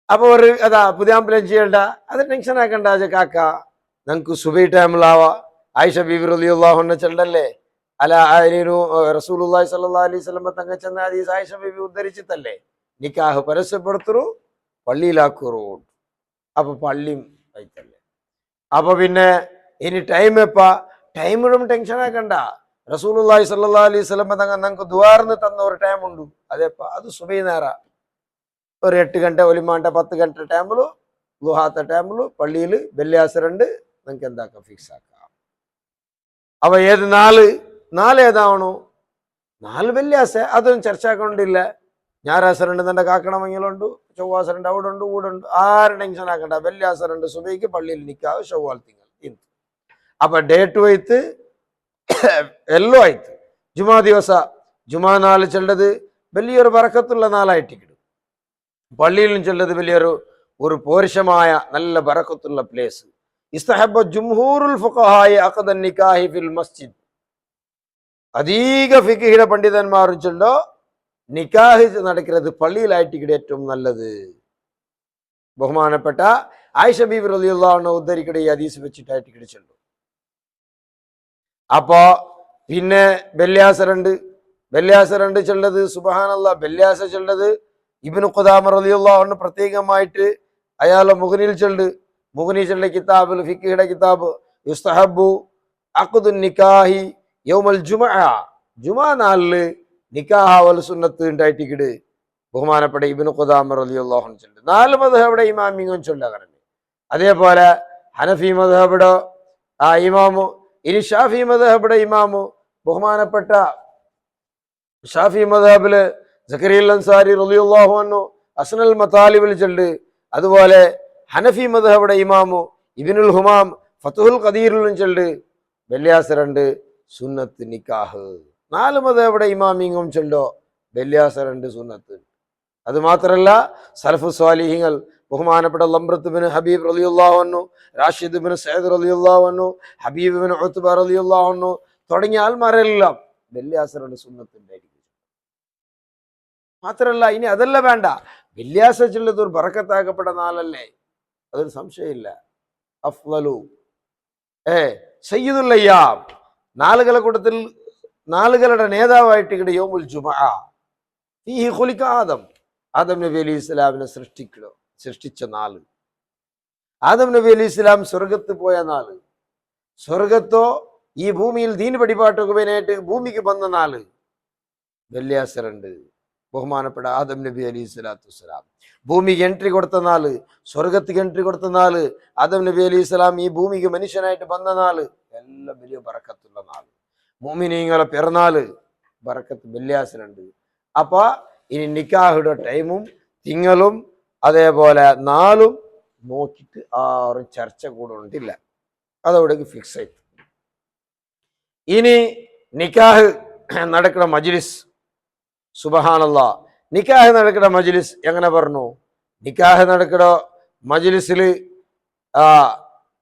അപ്പൊ ഒരു അതാ പുതിയാപ്പിളം ചെയ്യണ്ട അത് ടെൻഷൻ ആക്കണ്ട കാക്ക. ഞങ്ങക്ക് സുബൈ ടൈമിലാവാ ആയിഷ ബീവി റളിയല്ലാഹു അൻഹ ചെല്ലല്ലേ അല്ല റസൂലുള്ളാഹി സ്വല്ലല്ലാഹു അലൈഹി വസല്ലം തങ്ങൾ ചെന്ന ഹദീസ് ആയിഷ ബീവി ഉദ്ധരിച്ചിട്ടല്ലേ നിക്കാഹ് പരസ്യപ്പെടുത്തുറു പള്ളിയിലാക്കുറു. അപ്പൊ പള്ളിയും വൈത്തല്ലേ. അപ്പൊ പിന്നെ ഇനി ടൈം എപ്പാ ടൈമിലും ടെൻഷൻ ആക്കണ്ട. റസൂലുള്ളാഹി സ്വല്ലല്ലാഹു അലൈഹി വസല്ലം തങ്ങൾ ഞങ്ങൾക്ക് ദുആർന്ന് തന്ന ഒരു ടൈം ഉണ്ട്. അതെപ്പാ അത് സുബൈ നേര ഒരു 8 ಗಂಟೆ ഒലിമാണ്ട 10 ಗಂಟೆ ടൈമില് ലുഹാത്ത ടൈമില് പള്ളിയിൽ വെള്ളിയാസരുണ്ട് നിങ്ങൾക്ക് എന്താക്കാം ഫിക്സ് ആക്കാം. അവ ഏത് നാല് ഏതാവണോ 4 വെള്ളിയാസ അതൊന്നും ചർച്ച ആക്കൊണ്ടില്ല. ഞായറാസരുണ്ട് തന്നെ കാക്കണമെങ്കിലുണ്ട് ചൊവ്വാസരുണ്ട് അവിടെ ഉണ്ട് ഊടുണ്ട് ആരും ടെൻഷൻ ആക്കണ്ട. വെള്ളിയാസരുണ്ട് സുബൈക്ക് പള്ളിയിൽ നിൽക്കാവ് ചൊവ്വാൽ തിങ്കൾ ഇന്ന്. അപ്പൊ ഡേറ്റ് വൈത്ത് എല്ലോ ആയിട്ട് ജുമാ ദിവസ ജുമാ നാല് ചെല്ലത് വലിയൊരു ബറക്കത്തുള്ള നാളായിട്ട് പള്ളിയിലും ചെല്ലത് വലിയൊരു ഒരു പോരുഷമായ നല്ല ബറക്കത്തുള്ള പ്ലേസ്. ഇസ്തഹബ്ബ ജുംഹൂറുൽ ഫുഖഹാഇ അഖദൻ നിക്കാഹി ഫിൽ മസ്ജിദ്. അധിക ഫിഖിയുടെ പണ്ഡിതന്മാരും ചൊല്ലോ നിക്കാഹ് നടക്കുന്നത് പള്ളിയിലായിട്ട് ഏറ്റവും നല്ലത്. ബഹുമാനപ്പെട്ട ആയിഷ ബീബി റളിയല്ലാഹു അൻഹ ഉദ്ധരിക്കടെ ഈ ഹദീസ് വെച്ചിട്ടായിട്ട് കിടിച്ചുള്ളൂ. അപ്പോ പിന്നെ വെള്ളിയാസരുണ്ട് ചെല്ലത് സുബ്ഹാനല്ലാഹ് വെള്ളിയാസ ചെല്ലത് ഇബ്നു ഖുദാമ റളിയല്ലാഹു അൻഹു പ്രത്യേകമായിട്ട് അയാളെ മുഗ്നിയിൽ ചെല്ല് മുഗ്നി ചെല്ല കിതാബിൽ ഫിഖിയുടെ കിതാബ് യുസ്തഹബ്ബു അഖ്ദുൻ നിക്കാഹി യൗമൽ ജുമുഅ ജുമാ നാളില് നിക്കാഹ് സുന്നത്ത് ഉണ്ടായിട്ടിക്കിട് ബഹുമാനപ്പെട്ട ഇബ്നു ഖുദാമ റളിയല്ലാഹു അൻഹു ചെല്ല് 4 മദ്ഹബിയുടെ ഇമാമിങ്ങും ചൊല്ലകരണേ. അതേപോലെ ഹനഫി മദ്ഹബിയുടെ ആ ഇമാമു ഇനി ഷാഫി മദ്ഹബിയുടെ ഇമാമു ബഹുമാനപ്പെട്ട ഷാഫി മദാബില് സക്കരിയ അൻസാരി റളിയല്ലാഹു അൻഹു അസ്നൽ മതാലിബിൽ ചൊല്ല്. അതുപോലെ ഹനഫി മദ്ഹബുടെ ഇമാമു ഇബ്നുൽ ഹുമാം ഫതുഹുൽ ഖദീറിലും ചൊല്ല്. വെള്ളിയാഴ്ച 2 സുന്നത്ത് നിക്കാഹ്. 4 മദ്ഹബുടെ ഇമാമിങ്ങും ചൊല്ലോ വെള്ളിയാഴ്ച 2 സുന്നത്ത്. അത് മാത്രമല്ല സലഫു സ്വാലിഹീങ്ങൾ ബഹുമാനപ്പെട്ട ലംബ്രത്ത് ബിൻ ഹബീബ് റളിയല്ലാഹു അൻഹു, റാഷിദ് ബിൻ സഅദ് റളിയല്ലാഹു അൻഹു, ഹബീബ് ബിൻ ഉത്ബ റളിയല്ലാഹു അൻഹു തുടങ്ങിയ ആൾമാരെല്ലാം വെള്ളിയാഴ്ച 2 സുന്നത്തുണ്ടായിരിക്കും. മാത്രമല്ല ഇനി അതല്ല വേണ്ട, വെള്ളിയാഴ്ച ചൊല്ലുന്നത് ഒരു ബറക്കത്താക്കപ്പെട്ട നാളല്ലേ, അതൊരു സംശയമില്ല. അഫ്ളലു സയ്യിദുൽ അയ്യാം, നാളുകളുടെ കൂട്ടത്തിൽ നാളുകളുടെ നേതാവായിട്ട് ഇവിടെ യൗമുൽ ജുമുഅ. ഫീഹി ഖുലിക ആദം, ആദം നബി അലൈഹി ഇസ്ലാമിനെ സൃഷ്ടിച്ച നാള്. ആദം നബി അലൈഹി ഇസ്ലാം സ്വർഗത്ത് പോയ നാള്, സ്വർഗത്തോ ഈ ഭൂമിയിൽ ദീൻ പഠിപ്പാട്ടുവാനായിട്ട് ഭൂമിക്ക് വന്ന നാള് വെള്ളിയാഴ്ച 2. ബഹുമാനപ്പെട്ട ആദം നബി അലൈഹി സ്വലാത്തു വസ്സലാം ഭൂമിക്ക് എൻട്രി കൊടുത്ത നാള്, സ്വർഗത്തിക്ക് എൻട്രി കൊടുത്ത നാള്, ആദം നബി അലൈഹി സ്വലാം ഈ ഭൂമിക്ക് മനുഷ്യനായിട്ട് വന്ന നാള്, എല്ലാം വലിയ ബറക്കത്തുള്ള നാള്. മുഅ്മിനീങ്ങളെ പിറന്നാള് ബറക്കത്ത് വെള്ളിയാഴ്ച 2. അപ്പൊ ഇനി നിക്കാഹുടെ ടൈമും തിങ്കളും അതേപോലെ നാളും നോക്കിയിട്ട് ആരും ചർച്ച കൂടുന്നില്ല, അതവിടേക്ക് ഫിക്സ് ആയി. ഇനി നിക്കാഹ് നടക്കുന്ന മജ്ലിസ്, സുബ്ഹാനല്ലാഹ്, നിക്കാഹ് നടക്കുന്ന മജ്ലിസ് എങ്ങനെ പറഞ്ഞു? നിക്കാഹ് നടക്കുന്ന മജ്ലിസിൽ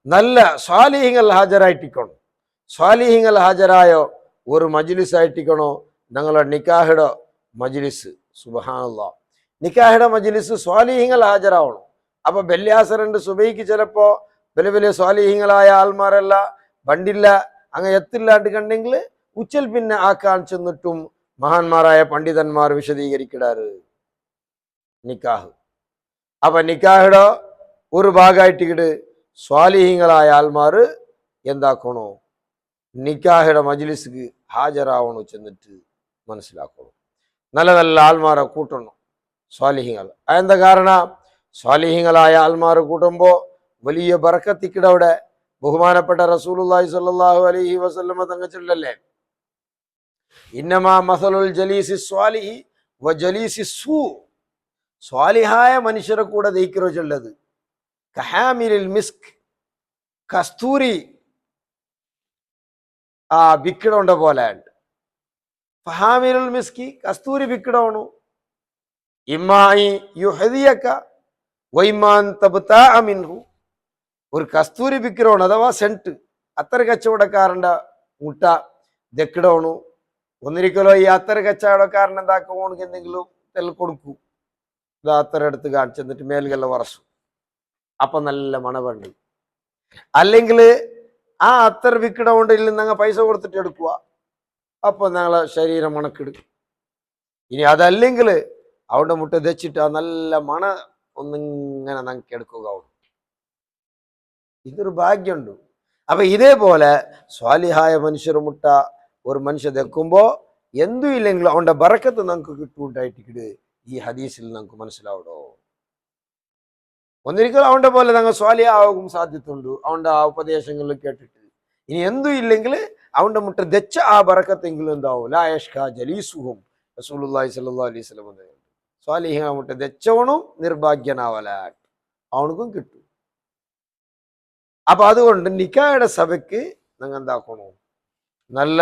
നല്ല സ്വാലിഹീങ്ങൾ ഹാജരായിട്ടിക്കണോ. സ്വാലിഹീങ്ങൾ ഹാജരായോ ഒരു മജ്ലിസ് ആയിട്ടിക്കണോ ഞങ്ങളുടെ നിക്കാഹുടെ മജ്ലിസ്. സുബ്ഹാനല്ലാഹ്, നിക്കാഹുടെ മജ്ലിസ് സ്വാലിഹീങ്ങൾ ഹാജരാവണം. അപ്പൊ വെള്ളിയാഴ്ച 2 സുബൈക്ക് ചിലപ്പോ വലിയ വലിയ സ്വാലിഹീങ്ങളായ ആൾമാരല്ല ബണ്ടില്ല അങ്ങ് എത്തില്ലാണ്ട് കണ്ടെങ്കിൽ ഉച്ചൽ പിന്നെ ആക്കാൻ ചെന്നിട്ടും മഹാന്മാരായ പണ്ഡിതന്മാർ വിശദീകരിക്കിടാറ് നിക്കാഹ്. അപ്പൊ നിക്കാഹുടെ ഒരു ഭാഗമായിട്ട് സ്വാലിഹീങ്ങളായ ആൾമാർ എന്താക്കണോ, നിക്കാഹുടെ മജ്ലിസ്ക്ക് ഹാജരാവണോ ചെന്നിട്ട് മനസ്സിലാക്കണം. നല്ല നല്ല ആൾമാരെ കൂട്ടണം സ്വാലിഹീങ്ങൾ. അതെന്താ കാരണം? സ്വാലിഹീങ്ങളായ ആൾമാർ കൂട്ടുമ്പോ വലിയ ബർക്കത്തിക്കിടവിടെ. ബഹുമാനപ്പെട്ട റസൂലുള്ളാഹി സ്വല്ലല്ലാഹു അലൈഹി വസല്ലമ തങ്ങൾ ചൊല്ലല്ലേ, ഇന്നമാ മസലുൽ ജലീസി സ്വാലിഹി വ ജലീസി സൂ, സ്വാലിഹായ മനുഷ്യരെ കൂടെ ദൈക്കറോ ചൊല്ലത് കഹാമിലിൽ മിസ്ക്, കസ്തൂരി വിക്കിടോണ്ട പോലെ. ഫഹാമിലുൽ മിസ്കി, കസ്തൂരി വിക്കിടോണു. ഇമ്മായി യുഹദിയക വൈമാൻ തബ്താഅ മിൻഹു, ഒരു കസ്തൂരി വിക്കിടോണ് അഥവാ സെന്റ്, അത്തര കച്ചവടക്കാരൻ്റെ മുട്ട ദക്കിടോണു. ഒന്നിരിക്കലോ ഈ അത്തര കച്ചവടക്കാരൻ എന്താക്കോണക്ക് എന്തെങ്കിലും തെൽ കൊടുക്കൂ, ഇത് അത്തര എടുത്ത് കാണിച്ചെന്നിട്ട് മേലുകല്ല വറച്ചു, അപ്പൊ നല്ല മണവുണ്ട്. അല്ലെങ്കിൽ ആ അത്തർ വിക്കിട കൊണ്ടിൽ നിങ്ങൾ പൈസ കൊടുത്തിട്ട് എടുക്കുക, അപ്പൊ ഞങ്ങളെ ശരീരം മണക്കെടുക്കും. ഇനി അതല്ലെങ്കിൽ അവിടെ മുട്ട തെച്ചിട്ട് ആ നല്ല മണ ഒന്നിങ്ങനെ ഞങ്ങൾക്ക് എടുക്കുക. ഇതൊരു ഭാഗ്യമുണ്ട്. അപ്പൊ ഇതേപോലെ സ്വാലിഹായ മനുഷ്യർ മുട്ട ഒരു മനുഷ്യ തെക്കുമ്പോ എന്തും ഇല്ലെങ്കിലും അവന്റെ ബറക്കത്ത് നമുക്ക് കിട്ടുണ്ടായിട്ട് ഈ ഹദീസിൽ നമുക്ക് മനസ്സിലാവടോ. ഒന്നിരിക്കലും അവന്റെ പോലെ ഞങ്ങൾ സ്വാലിഹ ആകും സാധ്യതയുണ്ട് അവന്റെ ആ ഉപദേശങ്ങളിൽ കേട്ടിട്ട്. ഇനി എന്തും ഇല്ലെങ്കിൽ അവന്റെ മുട്ട തെച്ച ആ ബറക്കത്തെങ്കിലും എന്താവും. ലാ യഷ്കാ ജലീസുഹും, റസൂലുള്ളാഹി സ്വല്ലല്ലാഹു അലൈഹി വസല്ലം സ്വാലിഹ മുട്ട തെച്ചവണും നിർഭാഗ്യനാവല, അവനക്കും കിട്ടും. അപ്പൊ അതുകൊണ്ട് നിക്കായുടെ സഭയ്ക്ക് നിങ്ങൾ എന്താക്കണോ, നല്ല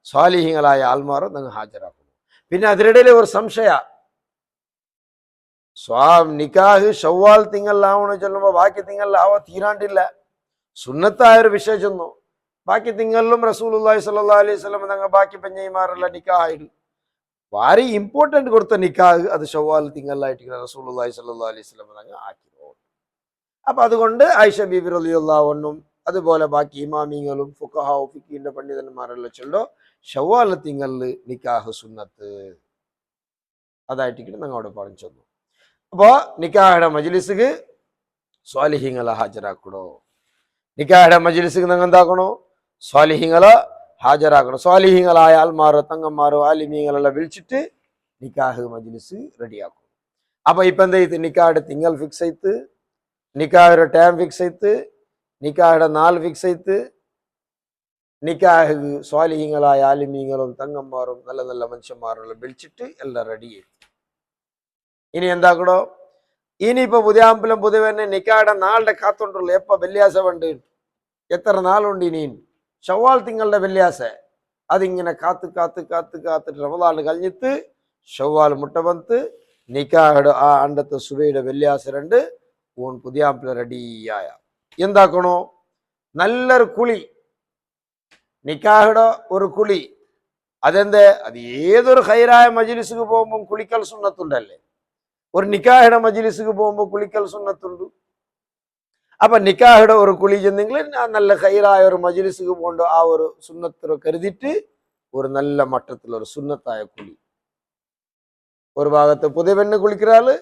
സ്വാലിഹീങ്ങളായ ആൾമാർ നിങ്ങൾ ഹാജരാക്കണം. പിന്നെ അതിനിടയിൽ ഒരു സംശയ, നിക്കാഹ് ഷവ്വാൽ തിങ്കളിലാവണോ ചൊല്ലുമ്പോ ബാക്കി തിങ്കളിലാവോ തീരാണ്ടില്ല, സുന്നത്തായൊരു വിഷയം ചെന്നു. ബാക്കി തിങ്കളിലും റസൂലുള്ളാഹി സ്വല്ലല്ലാഹു അലൈഹി വസല്ലം തങ്ങൾ ബാക്കി പെഞ്ഞൈമാരെല്ലാം നിക്കാഹായിരുന്നു. വാരി ഇമ്പോർട്ടന്റ് കൊടുത്ത നിക്കാഹ് അത് ഷവ്വാൽ തിങ്കളിലായിട്ട് റസൂലുള്ളാഹി സ്വല്ലല്ലാഹു അലൈഹി വസല്ലം തങ്ങൾ ആക്കി. അപ്പൊ അതുകൊണ്ട് ആയിഷ ബീബി റളിയല്ലാഹു അൻഹും അതുപോലെ ബാക്കി ഇമാമിങ്ങളും ഫുഖഹാ ഫിഖിന്റെ പണ്ഡിതന്മാരെല്ലാം ചൊല്ലോ ഷവ്വാൽ തിങ്കളിൽ നിക്കാഹ് സുന്നത്ത് അതായിട്ട് ഞങ്ങളോട് പറഞ്ഞു തന്നു. അപ്പോ നിക്കാഹുടെ മജ്ലിസ്ക്ക് സ്വാലിഹീങ്ങളെ ഹാജരാക്കണോ, നിക്കാഹുടെ മജ്ലിസ്ക്ക് നിങ്ങൾ എന്താക്കണോ, സ്വാലിഹീങ്ങളെ ഹാജരാക്കണം. സ്വാലിഹീങ്ങളായ ആൽമാരോ തങ്ങന്മാരോ ആലിമീങ്ങളെല്ലാം വിളിച്ചിട്ട് നിക്കാഹ് മജ്ലിസ് റെഡിയാക്കും. അപ്പൊ ഇപ്പൊ എന്താ ചെയ്ത് നിക്കാഹുടെ തിങ്കൾ ഫിക്സ് ആയിട്ട്, നിക്കാഹുടെ ടൈം ഫിക്സ് ആയിട്ട്, നിക്കാഹുടെ നാൾ ഫിക്സ് ആയിട്ട്, നിക്കാഹ് സ്വാലിഹീങ്ങളായ ആലിമീങ്ങളും തങ്ങന്മാരും നല്ല നല്ല മനുഷ്യന്മാരെല്ലാം വിളിച്ചിട്ട് എല്ലാം റെഡി ചെയ്തു. ഇനി എന്താക്കണോ, ഇനിയിപ്പോ പുതിയാമ്പലം പൊതുവെ നിക്കാടെ നാളുടെ കാത്തോണ്ടുള്ളൂ. എപ്പ വെള്ളിയാസ ഉണ്ട്, എത്ര നാളുണ്ട് ഇനി? ഷവ്വാൽ തിങ്കളുടെ വെള്ളിയാസ. അതിങ്ങനെ കാത്ത് കാത്ത് കാത്ത് കാത്തിട്ട് റമദാൻ കഴിഞ്ഞിട്ട് ഷവ്വാൽ മുട്ട വന്ന് നിക്കാഹയുടെ ആ അണ്ടത്തെ സുബയുടെ വെള്ളിയാസ രണ്ട് ഊൺ പുതിയാമ്പല റെഡിയായ എന്താക്കണോ, നല്ലൊരു കുളി, നിക്കാഹയുടെ ഒരു കുളി. അതെന്ത്, അത് ഏതൊരു ഹൈറായ മജ്ലിസിക്ക് പോകുമ്പോൾ കുളിക്കൽ സുന്നത്തുണ്ടല്ലേ. ഒരു നിക്കാഹയുടെ മജ്ലിസിക്ക് പോകുമ്പോൾ കുളിക്കൽ സുന്നത്തുണ്ട്. അപ്പൊ നിക്കാഹയുടെ ഒരു കുളി ചെന്നെങ്കിൽ നല്ല ഹൈറായ ഒരു മജ്ലിസിക്ക് പോകേണ്ട ആ ഒരു സുന്നത്ത് കരുതിയിട്ട് ഒരു നല്ല മട്ടത്തിലൊരു സുന്നത്തായ കുളി. ഒരു ഭാഗത്ത് പുതിയ പെണ്ണ് കുളിക്കാള്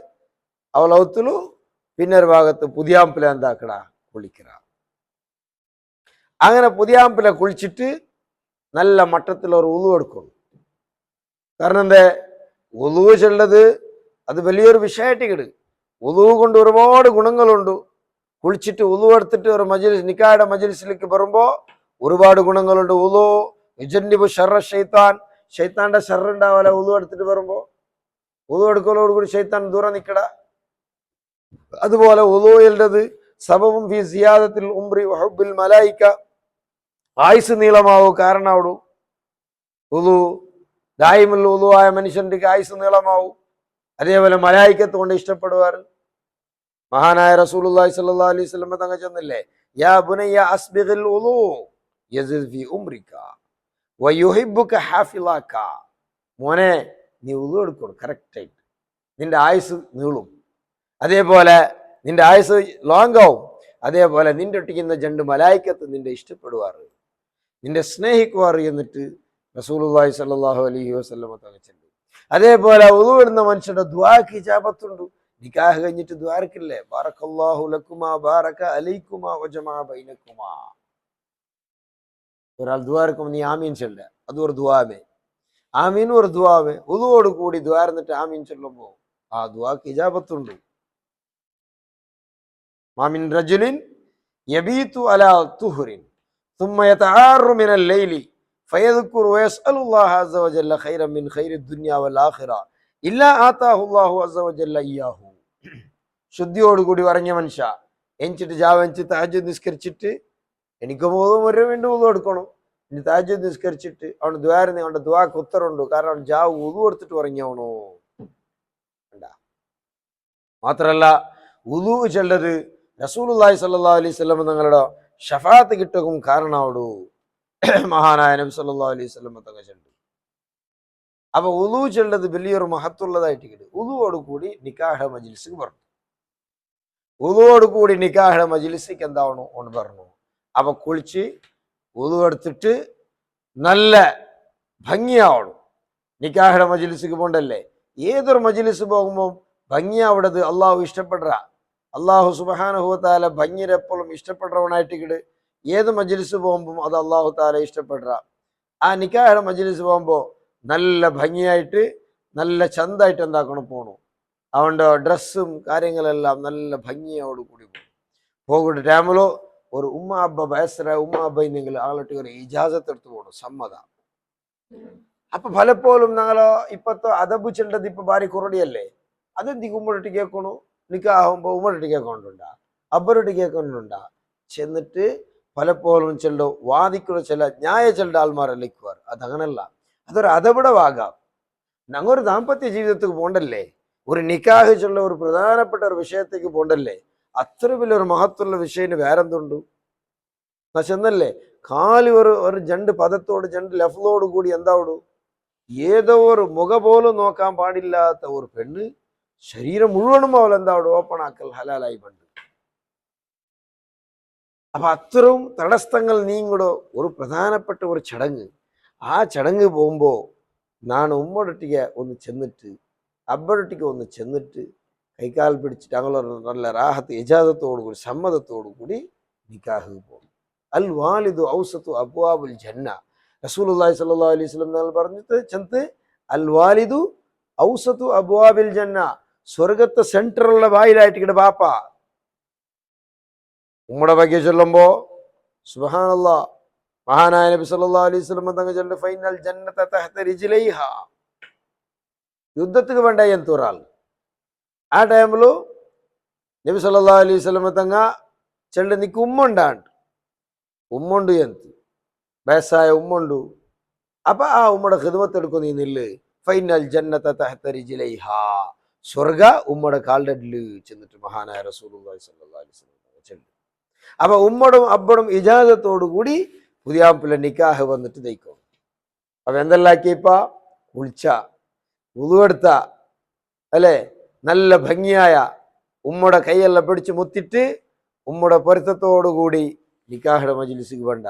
അവളൗത്തിലു, പിന്നെ ഒരു ഭാഗത്ത് പുതിയാമ്പില എന്താക്കടാ കുളിക്കറ. അങ്ങനെ പുതിയാമ്പില കുളിച്ചിട്ട് നല്ല മട്ടത്തിലൊരു ഉളു എടുക്കണം. കാരണം എന്താ, ഉളു ചെല്ലത് അത് വലിയൊരു വിഷയമായിട്ട് കിട്. ഉളു കൊണ്ട് ഒരുപാട് ഗുണങ്ങളുണ്ട്. കുളിച്ചിട്ട് ഉളു എടുത്തിട്ട് ഒരു മജ്ലിസ്, നിക്കായുടെ മജ്ലിസിലേക്ക് വരുമ്പോ ഒരുപാട് ഗുണങ്ങളുണ്ട്. ഉളു യുജന്നിബു ശർറ ശൈത്താൻ, ശൈത്താന്റെ ശർറ ഉണ്ടാവല ഉളു എടുത്തിട്ട് വരുമ്പോ. ഉളു എടുക്കലോടുകൂടി ശൈത്താൻ ദൂരം നിക്കട. അതുപോലെ ഉളുവിൻ്റെത് സബബും ഫി സിയാദത്തിൽ ഉംറി വഹുബ്ബിൽ മലായിക, ആയുസ് നീളമാവൂ കാരണമാവൂ. ഉളു ദായിമുൽ ഉളു ആയ മനുഷ്യന്റെ ആയുസ് നീളമാവും. അതേപോലെ മലായിക്കത്ത് കൊണ്ട് ഇഷ്ടപ്പെടുവാറ്. മഹാനായ റസൂലുള്ളാഹി സ്വല്ലല്ലാഹു അലൈഹി വസല്ലം തങ്ങൾ ചെന്നില്ലേ, യാ ബുനയ്യ അസ്ബിഗിൽ ഉളു യസിദ് ഫി ഉംരിക വയുഹിബ്ബുക ഹാഫിളക. മോനെ, നീ ഉളു എടുക്കണം കറക്റ്റായിട്ട്, നിന്റെ ആയുസ് നീളും. അതേപോലെ നിന്റെ ആയുസ് ലോങ് ആവും. അതേപോലെ നിന്റെ ഒട്ടിക്കുന്ന ജണ്ട് മലായിക്കത്ത് നിന്റെ ഇഷ്ടപ്പെടുവാറ്, നിന്റെ സ്നേഹിക്കുവാറ് എന്നിട്ട് റസൂലുള്ളാഹി സ്വല്ലല്ലാഹു അലൈഹി വസല്ലം തങ്ങൾ ചെല്ലു. അതേപോലെ ഉളു ഇടുന്ന മനുഷ്യന്റെ ദുആക്ക് ഇജാബത്തുണ്ട്. നിക്കാഹ് കഴിഞ്ഞിട്ട് ദ്വാരക്കില്ലേ, ബാറക്കല്ലാഹു ലക്കുമാ ബാറക അലൈക്കുമാ വജമാ ബൈനക്കുമാ. ഒരാൾ ദ്വാരക്കും നീ ആമീൻ ചൊല്ല, അത് ഒരു ദുആവേ. ആമീൻ ഒരു ദുആവേ. ഉളുവോട് കൂടി ദ്വാരന്നിട്ട് ആമീൻ ചൊല്ലുമ്പോ ആ ദുആക്ക് ഇജാബത്തുണ്ട്. മാമിൻ റജുലിൻ യബീതു അലാ തുഹ്റിൻ ثم يتعار من الليل فيذكر ويسأل الله عز وجل خيرا من خير الدنيا والآخرة إلا آتاه الله عز وجل إياه. ശുദ്ധിയോടുകൂടി പറഞ്ഞ മനുഷ്യ എണിച്ചിട്ട് ജാവനിച്ച് തഹജ്ജുദ് നിസ്കരിച്ചിട്ട് എനിക്ക് ബോധം വരെ വേണ്ടി ഉളു എടുക്കണം. ഇനി തഹജ്ജുദ് നിസ്കരിച്ചിട്ട് അവൻ ദ്വാരുന്ന അവന്റെ ദ്വാക്ക് ഉത്തരമുണ്ട്. കാരണം അവൻ ജാവ് ഉളു എടുത്തിട്ട് പറഞ്ഞവണോ. മാത്രല്ല ഉളു ചെല്ലത് റസൂലുള്ളാഹി സ്വല്ലല്ലാഹു അലൈഹി വസല്ലം തങ്ങളുടെ ഷഫാത്ത് കിട്ടും കാരണമാവടു. മഹാനായ നബി സല്ലല്ലാഹു അലൈഹി വസല്ലം തങ്ങൾ ചെല്ലു. അപ്പൊ ഉളു ചെല്ലത് വലിയൊരു മഹത്തുള്ളതായിട്ട് കിട്ടും. ഉളുവോട് കൂടി നിക്കാഹ മജ്ലിസിക്ക് പറഞ്ഞു. ഉളുവോട് കൂടി നിക്കാഹ മജ്ലിസിക്ക് എന്താവണു ഒന്ന് പറഞ്ഞു. അപ്പൊ കുളിച്ച് ഉളു എടുത്തിട്ട് നല്ല ഭംഗിയാവണം. നിക്കാഹ മജ്ലിസിക്ക് പോണ്ടല്ലേ. ഏതൊരു മജ്ലിസ് പോകുമ്പോൾ ഭംഗിയാവിടത് അള്ളാഹു ഇഷ്ടപ്പെടുക. അള്ളാഹു സുബ്ഹാനഹു വ തആല ഭംഗിയെ എപ്പോഴും ഇഷ്ടപ്പെടുന്നവനായിട്ട് കിട്. ഏത് മജ്ലിസ് പോകുമ്പോൾ അത് അള്ളാഹു തആല ഇഷ്ടപ്പെടുക. ആ നിക്കാഹ മജ്ലിസ് പോകുമ്പോൾ നല്ല ഭംഗിയായിട്ട് നല്ല ചന്തായിട്ട് എന്താക്കണം പോകണം. അവൻ്റെ ഡ്രസ്സും കാര്യങ്ങളെല്ലാം നല്ല ഭംഗിയോട് കൂടി പോകുന്ന ടൈമിലോ ഒരു ഉമ്മ അബ്ബ വയസ്സര ഉമ്മ അബ്ബ എന്നെങ്കിൽ ആളൊട്ടി ഒരു ഇജാസത്ത് എടുത്ത് പോകണം, സമ്മത. അപ്പൊ പലപ്പോഴും ഞങ്ങളോ ഇപ്പത്തെ അതബ് ചെല്ലത് ഇപ്പൊ ഭാര്യ കുറടിയല്ലേ, അതെന്തി ഉമ്മറൊട്ടി കേൾക്കണു. നിക്കാകുമ്പോ ഉമ്മറൊട്ടി കേൾക്കൊണ്ടുണ്ടാ, അബ്ബറൊട്ടി കേൾക്കൊണ്ടുണ്ടാ. ചെന്നിട്ട് പലപ്പോഴും ചെല്ലോ വാദിക്കുന്ന ചില ന്യായ ചെല്ല ആൾമാരല്ലിക്കുവാർ. അതങ്ങനല്ല, അതൊരു അതബിടെ ഭാഗം. ഞങ്ങൊരു ദാമ്പത്യ ജീവിതത്തിക്ക് പോണ്ടല്ലേ, ഒരു നിക്കാഹ് ചൊല്ല ഒരു പ്രധാനപ്പെട്ട ഒരു വിഷയത്തേക്ക് പോണ്ടല്ലേ. അത്ര വലിയൊരു മഹത്തുള്ള വിഷയത്തിന് വേറെന്തുണ്ട് ചെന്നല്ലേ. കാലി ഒരു ജണ്ട് പദത്തോട് ജണ്ട് ലഫ്ലോട് കൂടി എന്താവടു, ഏതോ ഒരു മുഖ പോലും നോക്കാൻ പാടില്ലാത്ത ഒരു പെണ്ണ് ശരീരം മുഴുവനും അവൾ എന്താവടു ഓപ്പൺ ആക്കൽ ഹലാലായി പണ്ട്. അപ്പൊ അത്രയും തടസ്സങ്ങൾ നീങ്ങടോ ഒരു പ്രധാനപ്പെട്ട ഒരു ചടങ്ങ്. ആ ചടങ്ങ് പോകുമ്പോ ഞാൻ ഉമ്മടൊട്ടിക്ക് ഒന്ന് ചെന്നിട്ട് അബ്ബടൊട്ടിക്ക് ഒന്ന് ചെന്നിട്ട് കൈകാൽ പിടിച്ചിട്ട് ഞങ്ങളൊരു നല്ല റാഹത്ത് ഇജാസത്തോടു കൂടി സമ്മതത്തോടു കൂടി നിക്കാഹ് പോകും. അൽ വാലിദു ഔസത്തു അബ്വാബുൽ ജന്ന. റസൂലുള്ളാഹി സ്വല്ലല്ലാഹു അലൈഹി വസല്ലം തങ്ങൾ പറഞ്ഞിട്ട് ചെന്ന് അൽ വാലിദു ഔസത്തു അബ്വാബിൽ ജന്ന, സ്വർഗത്തെ സെന്ററുള്ള വായിലായിട്ട് ഇങ്ങടെ ബാപ്പ. ഉമ്മടെ ഭാഗ്യ ചൊല്ലുമ്പോ സുബ്ഹാനല്ലാഹ് മഹാനായ നബി സല്ലല്ലാഹു അലൈഹി വസല്ലം തങ്ങൾ ചൊല്ലുന്നു ഫൈനൽ ജന്നത തഹ്ത റിജ്ലൈഹ. యుద్ధத்துக்கு വേണ്ട ఎంత ఊరాలు ఆ టైంలో నబి సల్లల్లాహు అలైహి వసల్లం ತಂಗ చెల్లి నీకు ఉమ్ముండా అంట. ఉమ్ముండు ఎంత వ్యవసాయ ఉమ్ముండు. അപ്പൊ ആ ഉമ്മയുടെ ഖിദ്മത്ത് എടുക്കും നീ നില്ല്. ഫൈനൽ ജന്നത തഹ്ത റിജ്ലൈഹ. സ്വർഗ ഉമ്മയുടെ കാലിന്റെ അടിയിൽ ചെന്നിട്ട് മഹാനായ റസൂലുള്ളാഹി സ്വല്ലല്ലാഹു അലൈഹി വസല്ലം ചെല്ലും. അപ്പൊ ഉമ്മടും അബ്ബടും ഇജാസത്തോടു കൂടി പുതിയാപ്പിള്ള നിക്കാഹ് വന്നിട്ട് ദയിക്കും. അപ്പൊ എന്തെല്ലാക്കിയപ്പ കുളിച്ച ഉളുവെടുത്ത അല്ലെ നല്ല ഭംഗിയായ ഉമ്മയുടെ കൈയെല്ലാം പിടിച്ച് മുത്തിട്ട് ഉമ്മയുടെ പൊരുത്തത്തോടുകൂടി നിക്കാഹുടെ മജ്ലിസിക്ക് വേണ്ട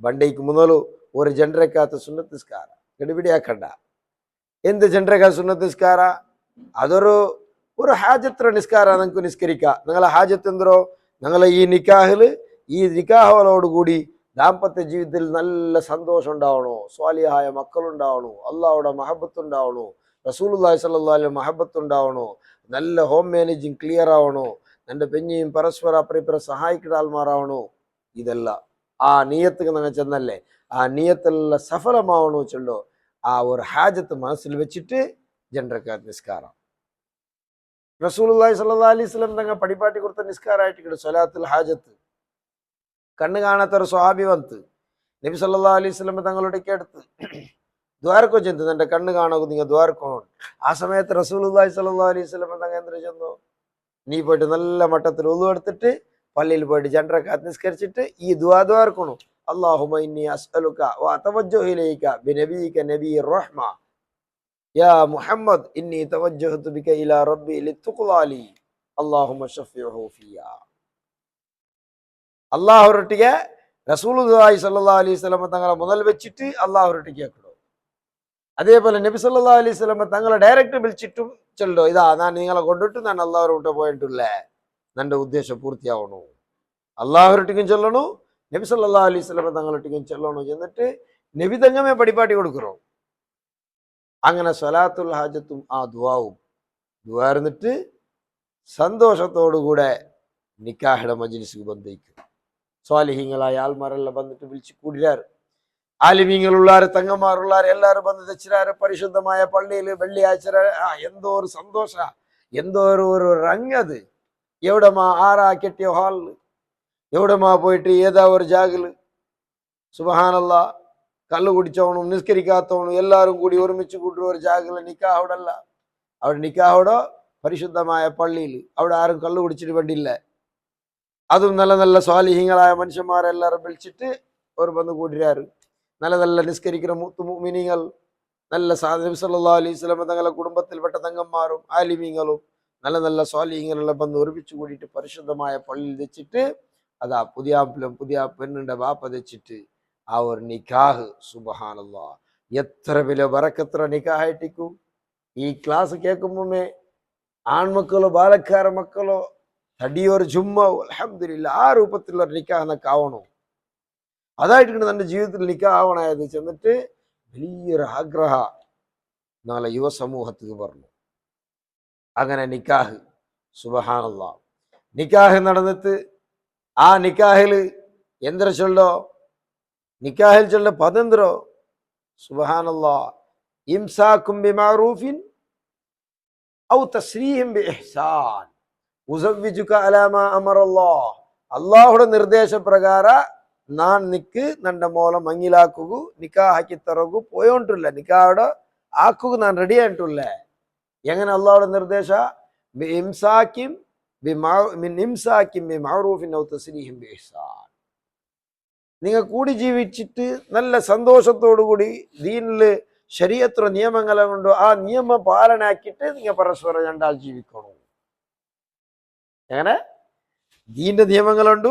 ബണ്ടയ്ക്ക് മുതಲು ഒരു ജനറക്കാത്ത സുന്നത്ത് നിസ്കാര ഗഡിബിടിയാക്കണ്ട. എന്ത് ജനറക്കാത്ത സുന്നത്ത് നിസ്കാര? അതൊരു ഹാജത്ര നിസ്കാര. നിങ്ങൾക്ക് നിസ്കരിക്കാം. നിങ്ങളെ ഹാജത്ത് എന്തോ നിങ്ങളെ ഈ നിക്കാഹില് ഈ നിക്കാഹോടുകൂടി ദാമ്പത്യ ജീവിതത്തിൽ നല്ല സന്തോഷം ഉണ്ടാവണോ, സ്വാലിഹായ മക്കളുണ്ടാവണോ, അള്ളാഹുടെ മഹബത്ത് ഉണ്ടാവണോ, റസൂലുള്ളാഹി സ്വല്ലല്ലാഹു അലൈഹി മഹബത്ത് ഉണ്ടാവണോ, നല്ല ഹോം മാനേജിങ് ക്ലിയർ ആവണോ, എൻ്റെ പെഞ്ഞയും പരസ്പര അപ്പുറം സഹായിക്കുന്ന ആൾമാരാവണോ, ഇതല്ല ആ നീയത്തുക്ക് നിങ്ങൾ ചെന്നല്ലേ ആ നീയത്തെല്ലാം സഫലമാവണോ ചൊല്ലോ ആ ഒരു ഹാജത്ത് മനസ്സിൽ വെച്ചിട്ട് ജനറക്കാത്ത നിസ്കാരം. റസൂലുള്ളാഹി സ്വല്ലല്ലാഹു അലൈഹി വസല്ലം തങ്ങൾ പടിപാട്ടി കൊടുത്ത നിസ്കാരമായിട്ട് സ്വലാത്തുൽ ഹാജത്ത്. കണ്ണ് കാണാത്ത ഒരു സ്വഹാബി വന്ന് നബി സല്ലല്ലാഹു അലൈഹി വസല്ലം തങ്ങളുടെയൊക്കെ അടുത്ത് ദ്വാരക്കോ ചെന്ന് എൻ്റെ കണ്ണ് കാണുക നിങ്ങൾ ദ്വാരക്കോ. ആ സമയത്ത് റസൂലുള്ളാഹി സ്വല്ലല്ലാഹു അലൈഹി വസല്ലം തങ്ങൾ എന്ത് ചെന്നു, നീ പോയിട്ട് നല്ല മട്ടത്തിൽ ഒളു എടുത്തിട്ട് പള്ളിയിൽ പോയിട്ട് ജനറക്കാത്ത് നിസ്കരിച്ചിട്ട് ഈ ദ്വാരക്കണു. അല്ലാഹുമ്മ ഇന്നി അസ്അലുക വ അതവജ്ജഹു ഇലൈക ബിനബിയിക നബിയ്യിർ റഹ്മ യാ മുഹമ്മദ് ഇന്നി തവജ്ജഹതു ബിക ഇലാ റബ്ബി ലിതുഖ്ലാലി അല്ലാഹുമ്മ ശഫിഉഹു ഫിയാ. അല്ലാഹുരൊട്ടിಗೆ റസൂലുള്ളാഹി സ്വല്ലല്ലാഹു അലൈഹി വസല്ലം തങ്ങളെ മുതൽ വെച്ചിട്ട് അല്ലാഹുരൊട്ടിಗೆ ആക്കണോ. അതേപോലെ നബി സല്ലല്ലാഹു അലൈഹി വസല്ലം തങ്ങളെ ഡയറക്റ്റ് വിളിച്ചിട്ടും ചൊല്ലോ, ഇതാ ഞാൻ നിങ്ങളെ കൊണ്ടിട്ട് ഞാൻ അല്ലാഹുവിട്ട് പോയിട്ടില്ലേ, എൻ്റെ ഉദ്ദേശം പൂർത്തിയാവണു. അല്ലാഹുരൊട്ടിക്കും ചൊല്ലണു, നബി സല്ലല്ലാഹു അലൈഹി വസല്ലം തങ്ങളൊട്ടിക്കും ചൊല്ലണു. എന്നിട്ട് നബി തങ്ങമേ പടിപാട്ടി കൊടുക്കണോ. അങ്ങനെ സ്വലാത്തുൽ ഹാജത്തും ആ ദുആവും ദുആർന്നിട്ട് സന്തോഷത്തോടുകൂടെ നിക്കാഹിടെ മജ്ലിസിൽ ബന്ധിക്കും. സ്വാലിഹീങ്ങളായ ആൾമാരെല്ലാം വന്നിട്ട് വിളിച്ച് കൂടിയാറ്. ആലിമീങ്ങളുള്ളാര് തങ്ങന്മാരുള്ളാര് എല്ലാവരും വന്ന് തെച്ചിരാറ് പരിശുദ്ധമായ പള്ളിയിൽ വെള്ളിയാഴ്ച എന്തോ ഒരു സന്തോഷ, എന്തോ ഒരു രംഗത്. എവിടെമാ ആരാ കെട്ടിയ ഹാളില്, എവിടെമാ പോയിട്ട് ഏതാ ഒരു ജാഗില് സുബ്ഹാനല്ലാ കള്ളു കുടിച്ചവണും നിസ്കരിക്കാത്തവണും എല്ലാവരും കൂടി ഒരുമിച്ച് കൂട്ടുന്ന ഒരു ജാഗില് നിക്കാഹോടല്ല. അവിടെ നിക്കാഹോടോ പരിശുദ്ധമായ പള്ളിയിൽ. അവിടെ ആരും കള്ളു കുടിച്ചിട്ട് വേണ്ടിയില്ല. അതും നല്ല നല്ല സ്വാലിഹീങ്ങളായ മനുഷ്യന്മാരെല്ലാവരും വിളിച്ചിട്ട് അവർ വന്ന് കൂടിയാറ്. നല്ല നല്ല നിസ്കരിക്കുന്ന മുഅ്മിനീങ്ങൾ, നല്ല നബി സല്ലല്ലാഹു അലൈഹി വസല്ലം തങ്ങളുടെ കുടുംബത്തിൽപ്പെട്ട തങ്ങന്മാരും ആലിമീങ്ങളും നല്ല നല്ല സ്വാലിഹീങ്ങളെല്ലാം വന്ന് ഒരുമിച്ച് കൂടിയിട്ട് പരിശുദ്ധമായ പള്ളിയിൽ വെച്ചിട്ട് അതാ പുതിയ പെണ്ണിന്റെ വാപ്പ വെച്ചിട്ട് ആ ഒരു നിക്കാഹ്. സുബ്ഹാനല്ലാഹ്, എത്ര വലിയ ബറക്കത്ര നിക്കാഹായിട്ടിക്കും. ഈ ക്ലാസ് കേൾക്കുമ്പോഴേ ആൺമക്കളോ ബാലക്കാര മക്കളോ തടിയൊരു ജുമ്മ അൽഹംദുലില്ലാ ആ രൂപത്തിലുള്ള നിക്കാഹ് എന്നൊക്കെ ആവണോ. അതായിട്ടാണ് തൻ്റെ ജീവിതത്തിൽ നിക്കാഹ് ആവണായത്. ചെന്നിട്ട് വലിയൊരു ആഗ്രഹ നാളെ യുവസമൂഹത്തിന് പറഞ്ഞു. അങ്ങനെ നിക്കാഹ് സുബ്ഹാനല്ലാഹ് നിക്കാഹ് നടന്നിട്ട് ആ നിക്കാഹില് എന്തൊരു ചൊല്ലോ, നിക്കാഹിൽ ചൊല്ല പതെന്തരോ സുബ്ഹാനല്ലാഹ് ഇംസാക്കും ബിമഅറൂഫിൻ ഔ തസ്രീഹും ബിഇഹ്സാൻ ഉസവ്വിജുക അലാ മാ അമറല്ലാഹ്. അല്ലാഹുടെ നിർദ്ദേശപ്രകാര നാൻ നിക്ക് നന്റെ മോളെ മങ്ങിലാക്കുകു നിക്കാഹ് ಹಾಕಿ ತರಗು പോയോണ്ടില്ല നിക്കാഹ് ആക്കുക ഞാൻ റെഡി ആയിട്ടില്ല. എങ്ങനെ അല്ലാഹുടെ നിർദ്ദേശ ബിഇംസാകിൻ ബിമഅറൂഫിൻ ഔ തസ്രീഹും ബിഇഹ്സാൻ. നിങ്ങൾ കൂടി ജീവിച്ചിട്ട് നല്ല സന്തോഷത്തോടുകൂടി ദീനില് ശരീഅത്തുള്ള നിയമങ്ങളെ കൊണ്ട് ആ നിയമ പാലനാക്കിയിട്ട് നിങ്ങൾ പരസ്പരം രണ്ടാൾ ജീവിക്കണം. എങ്ങനെ ദീന്റെ നിയമങ്ങളുണ്ട്,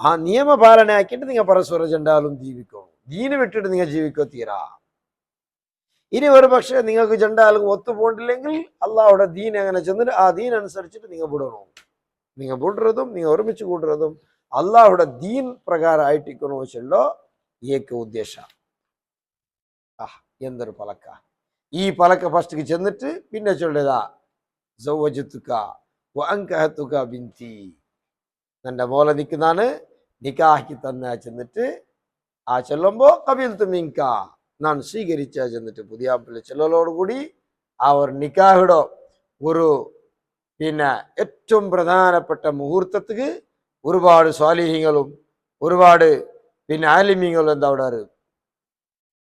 ആ നിയമ പാലനാക്കിയിട്ട് നിങ്ങൾ പരസ്പരം രണ്ടാളും ജീവിക്കണം. ദീന് വിട്ടിട്ട് നിങ്ങൾ ജീവിക്കോ തീരാ. ഇനി ഒരു പക്ഷേ നിങ്ങൾക്ക് രണ്ടാളും ഒത്തുപോണ്ടില്ലെങ്കിൽ അള്ളാഹുടെ ദീൻ എങ്ങനെ ചെന്നിട്ട് ആ ദീൻ അനുസരിച്ചിട്ട് നിങ്ങൾ വിടണം. നിങ്ങൾ വിടുന്നതും നിങ്ങൾ ഒരുമിച്ച് കൂടുന്നതും അള്ളാഹുടെ ദീൻ പ്രകാരം ആയിട്ടിക്കണോ ചെല്ലോ ഏക ഉദ്ദേശ. എന്തൊരു പലക്ക. ഈ പലക്ക ഫസ്റ്റ് ചെന്നിട്ട് പിന്നെ ചൊല്ലതാ സൗവജത്തുക വഅൻകഹതുക ബിൻതി, നിന്റെ മോളെ നിൽക്കുന്നതാണ് നിക്കാഹി തന്ന ചെന്നിട്ട് ആ ചെല്ലുമ്പോ കബീൽതു മിൻക, ഞാൻ സ്വീകരിച്ച ചെന്നിട്ട് പുതിയാപ്പിള ചെല്ലലോടുകൂടി ആ ഒരു നിക്കാഹിടോ ഒരു പിന്നെ ഏറ്റവും പ്രധാനപ്പെട്ട മുഹൂർത്തത്തിക്ക് ഒരുപാട് സ്വാലിഹ്യങ്ങളും ഒരുപാട് പിന്നെ ആലിമ്യങ്ങളും എന്താ അവിടെ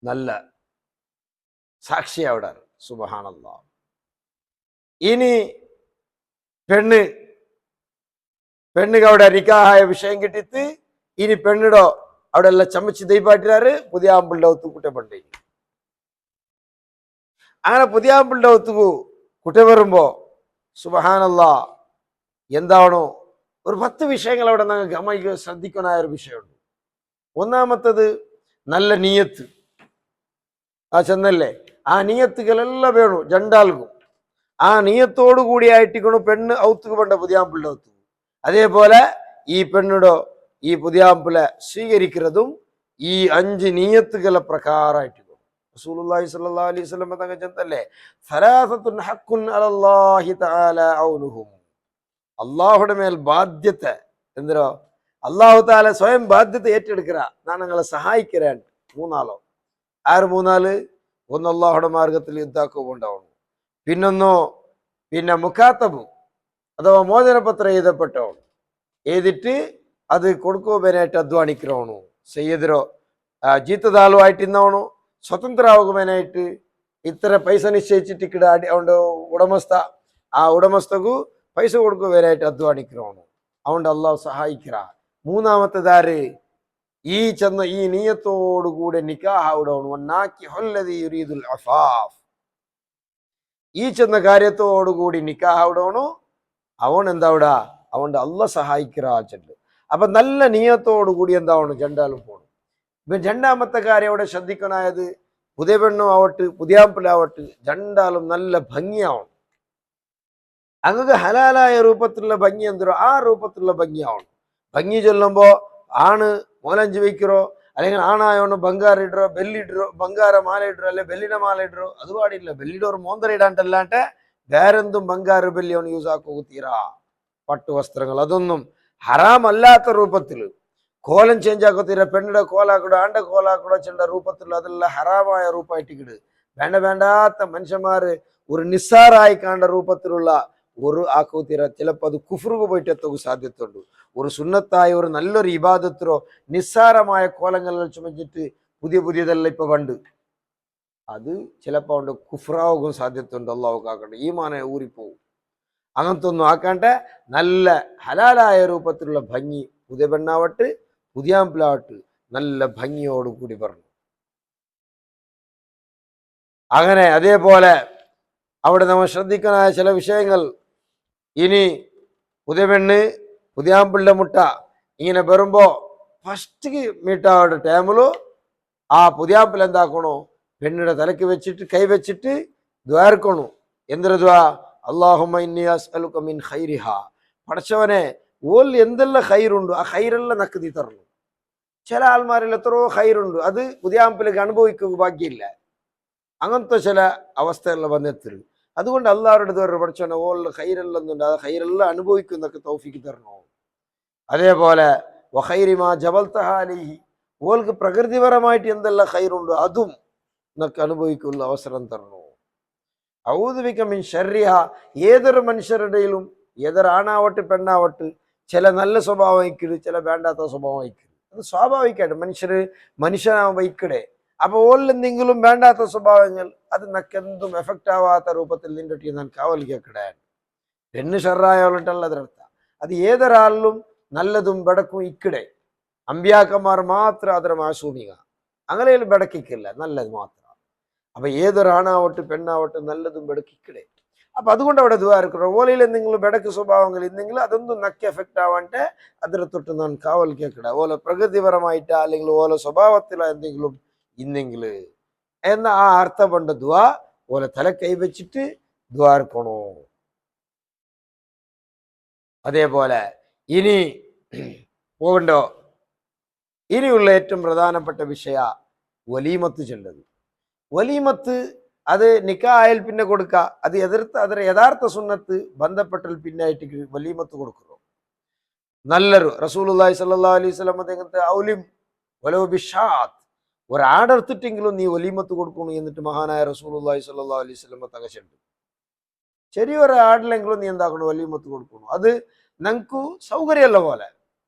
നല്ല സാക്ഷി അവിടെ. സുബ്ഹാനല്ലാഹ്. ഇനി പെണ്ണുക അവിടെ നിക്കാഹായ വിഷയം കിട്ടിയിട്ട് ഇനി പെണ്ണിടോ അവിടെ എല്ലാം ചമച്ച് ദൈപ്പാട്ടിരാറ് പുതിയ ആമ്പിളുടെ ഒത്തു കുറ്റപ്പെട്ടേ. അങ്ങനെ പുതിയ ആമ്പിളുടെ ഒത്തുകു കുറ്റ വരുമ്പോ സുബ്ഹാനല്ലാഹ് എന്താണോ ഒരു 10 വിഷയങ്ങൾ അവിടെ ഞങ്ങൾക്ക് ഗമനിക്കുക ശ്രദ്ധിക്കാനായ ഒരു വിഷയമുണ്ട്. ഒന്നാമത്തത് നല്ല നിയത്ത്. ആ ചെന്നല്ലേ ആ നിയത്തുകളെല്ലാം വേണു രണ്ടാൾക്കും. ആ നിയത്തോടു കൂടി ആയിട്ടിക്കണു പെണ്ണ് ഔത്തുക്ക് പണ്ട പുതിയാമ്പിളുടെ ഒത്തു. അതേപോലെ ഈ പെണ്ണിടോ ഈ പുതിയാമ്പിളെ സ്വീകരിക്കുന്നതും ഈ 5 നിയത്തുകളെ പ്രകാരമായിട്ട് റസൂലുള്ളാഹി സ്വല്ലല്ലാഹു അലൈഹി വസല്ലം തങ്ങൾ ചെന്നല്ലേ സലാസത്തുൻ ഹഖ്കുൻ അലല്ലാഹി തആല ഔനുഹും, അള്ളാഹുടെ മേൽ ബാധ്യത എന്തോ അള്ളാഹു താല സ്വയം ബാധ്യത ഏറ്റെടുക്കറ ഞാൻ നിങ്ങളെ സഹായിക്കരാൻ. 3 ആളോ ആറ് 3 ആള് ഒന്ന് അള്ളാഹുടെ മാർഗത്തിൽ യുദ്ധാക്കുക ഉണ്ടാവണം. പിന്നൊന്നോ പിന്നെ മുഖാത്തബ് അഥവാ മോചനപത്രം എഴുതപ്പെട്ടവൺ എഴുതിട്ട് അത് കൊടുക്കുവാനായിട്ട് അധ്വാനിക്കണോ ചെയ്യതിരോ ജീത്തതാളുമായിട്ട് ഇന്നവണോ സ്വതന്ത്രമാകുവാനായിട്ട് ഇത്ര പൈസ നിശ്ചയിച്ചിട്ട് ഇക്കട അതുകൊണ്ട് ഉടമസ്ഥ ആ ഉടമസ്ഥക്ക് പൈസ കൊടുക്കുവാനായിട്ട് അധ്വാനിക്കണോ അതുകൊണ്ട് അള്ളാഹു സഹായിക്കറ. മൂന്നാമത്തേതാര് ഈ ചെന്ന ഈ നീയത്തോടുകൂടെ ഈ ചെന്ന കാര്യത്തോടുകൂടി നിക്കാഹ് അവൻ എന്താവിടാ അവൻ്റെ അള്ളാഹ് സഹായിക്കറാച്ചുണ്ട്. അപ്പൊ നല്ല നീയത്തോടു കൂടി എന്താവണം രണ്ടാളും പോകണം. ഇപ്പൊ രണ്ടാമത്തെ കാര്യം അവിടെ ശ്രദ്ധിക്കണായത് പുതിയ പെണ്ണും ആവട്ട് പുതിയാമ്പിലാവട്ട് രണ്ടാളും നല്ല ഭംഗിയാവണം. അങ്ങക്ക് ഹലാലായ രൂപത്തിലുള്ള ഭംഗി എന്തോ ആ രൂപത്തിലുള്ള ഭംഗിയാവണം. ഭംഗി ചൊല്ലുമ്പോ ആണ് മോലഞ്ച് വയ്ക്കറോ അല്ലെങ്കിൽ ആണായോണ്ട് ബംഗാർ ഇടറോ ബെല്ലിടറോ ബംഗാര മാല ഇടറോ അല്ലെ ബെല്ലിയുടെ മാല ഇടറോ അത് പാടില്ല. ബെല്ലിയുടെ ഒരു മോന്തര ഇടാണ്ടല്ലാണ്ട് വേറെന്തും ബംഗാറ് ബെല്ലി അവന് യൂസ് ആക്കുക തീരാ. പട്ടു വസ്ത്രങ്ങൾ അതൊന്നും ഹറാമല്ലാത്ത രൂപത്തിൽ കോലം ചേഞ്ച് ആക്കത്തീര. പെണ്ണിടെ കോലാക്കടോ ആണ്ട കോലാക്കടോ ചെണ്ട രൂപത്തിൽ അതെല്ലാം ഹറാമായ രൂപമായിട്ടിക്കിട്. വേണ്ടാത്ത മനുഷ്യന്മാര് ഒരു നിസ്സാറായി കാണേണ്ട രൂപത്തിലുള്ള ഒരു ആക്കൂത്തീര. ചിലപ്പോൾ അത് കുഫ്റുക്ക് പോയിട്ട് എത്തുക സാധ്യതയുണ്ട്. ഒരു സുന്നത്തായ ഒരു നല്ലൊരു ഇബാദത്തിലോ നിസ്സാരമായ കോലങ്ങളിൽ ചുമച്ചിട്ട് പുതിയതെല്ലാം ഇപ്പൊ പണ്ട് അത് ചിലപ്പോൾ അവൻ്റെ കുഫ്റാവുക സാധ്യതയുണ്ട്. അള്ളാഹു കാക്കട്ടെ, ഈമാനെ ഊരിപ്പോവും. അങ്ങനത്തെ ഒന്നും ആക്കാണ്ട് നല്ല ഹലാലായ രൂപത്തിലുള്ള ഭംഗി പുതിയ പെണ്ണാവട്ട് പുതിയാമ്പിളാവട്ട് നല്ല ഭംഗിയോടുകൂടി പറഞ്ഞു. അങ്ങനെ അതേപോലെ അവിടെ നമ്മൾ ശ്രദ്ധിക്കാനായ ചില വിഷയങ്ങൾ. ഇനി പുതിയ പെണ്ണ് പുതിയാമ്പിളുടെ മുട്ട ഇങ്ങനെ വരുമ്പോ ഫസ്റ്റ് മീട്ടാവുടെ ടൈമിലു ആ പുതിയാമ്പിൾ എന്താക്കണോ പെണ്ണിയുടെ തലക്ക് വെച്ചിട്ട് കൈ വെച്ചിട്ട് ദ്വാർക്കണു. എന്തൊരു ദ്വാ? അല്ലാഹുമ്മ ഇന്നി അസ്അലുക മിൻ ഖൈരിഹ, പടച്ചവനെ ഓൽ എന്തെല്ലാം ഖൈറുണ്ട് ആ ഖൈറെല്ലാം നക്ക് നീ തരണം. ചില ആൾമാരിൽ എത്രയോ ഖൈറുണ്ട് അത് പുതിയാമ്പിലേക്ക് അനുഭവിക്കുക ഭാഗ്യമില്ല. അങ്ങനത്തെ ചില അവസ്ഥകളിൽ വന്നെത്തരുത്. അതുകൊണ്ട് അള്ളാഹുടെ ദ്വാര പഠിച്ചവനെ ഓൾ ഖൈറെല്ലാം ആ ഖൈറെല്ലാം അനുഭവിക്കുന്നൊക്കെ തൗഫീക്ക് തരണോ. അതേപോലെ വഖൈരിമാ ജബൽതഹ അലൈഹി, ഓൾക്ക് പ്രകൃതിപരമായിട്ട് എന്തെല്ലാം ഖൈറുണ്ടോ അതും എന്നൊക്കെ അനുഭവിക്കുന്ന അവസരം തരണോ. ഔദു ബിക മിൻ ശർരിഹ, ഏതൊരു മനുഷ്യരുടെയിലും ഏതൊരു ആണാവട്ടെ പെണ്ണാവട്ടെ ചില നല്ല സ്വഭാവം വയ്ക്കരുത്, ചില വേണ്ടാത്ത സ്വഭാവം വയ്ക്കരുത്. അത് സ്വാഭാവികമായിട്ട് മനുഷ്യനാവുമ്പോൾ വയ്ക്കടേ. അപ്പൊ ഓളിൽ എന്തെങ്കിലും വേണ്ടാത്ത സ്വഭാവങ്ങൾ അത് നക്കെന്തും എഫക്റ്റ് ആവാത്ത രൂപത്തിൽ നിന്റെ ടീ ഞാൻ കാവൽ കേൾക്കടേ. പെണ്ണ് ഷെറായോളിട്ടല്ല അതിനർത്ഥ. അത് ഏതൊരാളിലും നല്ലതും ബെടക്കും ഇക്കിടെ. അമ്പ്യാക്കന്മാർ മാത്രം അതിനെ മാസൂമിക അങ്ങനെ ബെടക്കിക്കില്ല, നല്ലത് മാത്രം. അപ്പൊ ഏതൊരാണാവട്ടെ പെണ്ണാവട്ടെ നല്ലതും ബെടക്കിക്കിടെ. അപ്പൊ അതുകൊണ്ട് അവിടെ ദ്വാരക്കണം. ഓലയിൽ എന്തെങ്കിലും ബെടക്ക് സ്വഭാവങ്ങൾ ഇന്നെങ്കിൽ അതൊന്നും നക്കി എഫക്റ്റ് ആവാണ്ട് അതിനെ തൊട്ട് ഞാൻ കാവൽ കേൾക്കട. ഓല പ്രകൃതിപരമായിട്ടാ അല്ലെങ്കിൽ ഓല സ്വഭാവത്തിലോ എന്തെങ്കിലും ഇന്നെങ്കില് എന്ന ആ അർത്ഥം കൊണ്ട് ദ്വാ ഓല തല കൈവച്ചിട്ട് ദ്വാർക്കണോ. അതേപോലെ ഇനി പോകണ്ടോ ഇനിയുള്ള ഏറ്റവും പ്രധാനപ്പെട്ട വിഷയ വലീമത്ത് ചെല്ലത്. വലീമത്ത് അത് നിക്കാഹയിൽ പിന്നെ കൊടുക്ക. അത് അതിന് യഥാർത്ഥ സുന്നത്ത് ബന്ധപ്പെട്ടാൽ പിന്നായിട്ട് വലീമത്ത് കൊടുക്കുന്നു. നല്ലൊരു റസൂലുള്ളാഹി സ്വല്ലല്ലാഹു അലൈഹി വസല്ലം അദ്ദേഹത്തെ ഔലിം വലോ ബിഷാത്ത്, ഒരാടെടുത്തിട്ടെങ്കിലും നീ വലീമത്ത് കൊടുക്കണം എന്നിട്ട് മഹാനായ റസൂലുള്ളാഹി സ്വല്ലല്ലാഹു അലൈഹി വസല്ലം തകച്ചുണ്ട്. ചെറിയൊരു ആടിലെങ്കിലും നീ എന്താക്കണം, വലീമത്ത് കൊടുക്കണം. അത് ഞങ്ങൾക്ക് സൗകര്യമുള്ള പോലെ,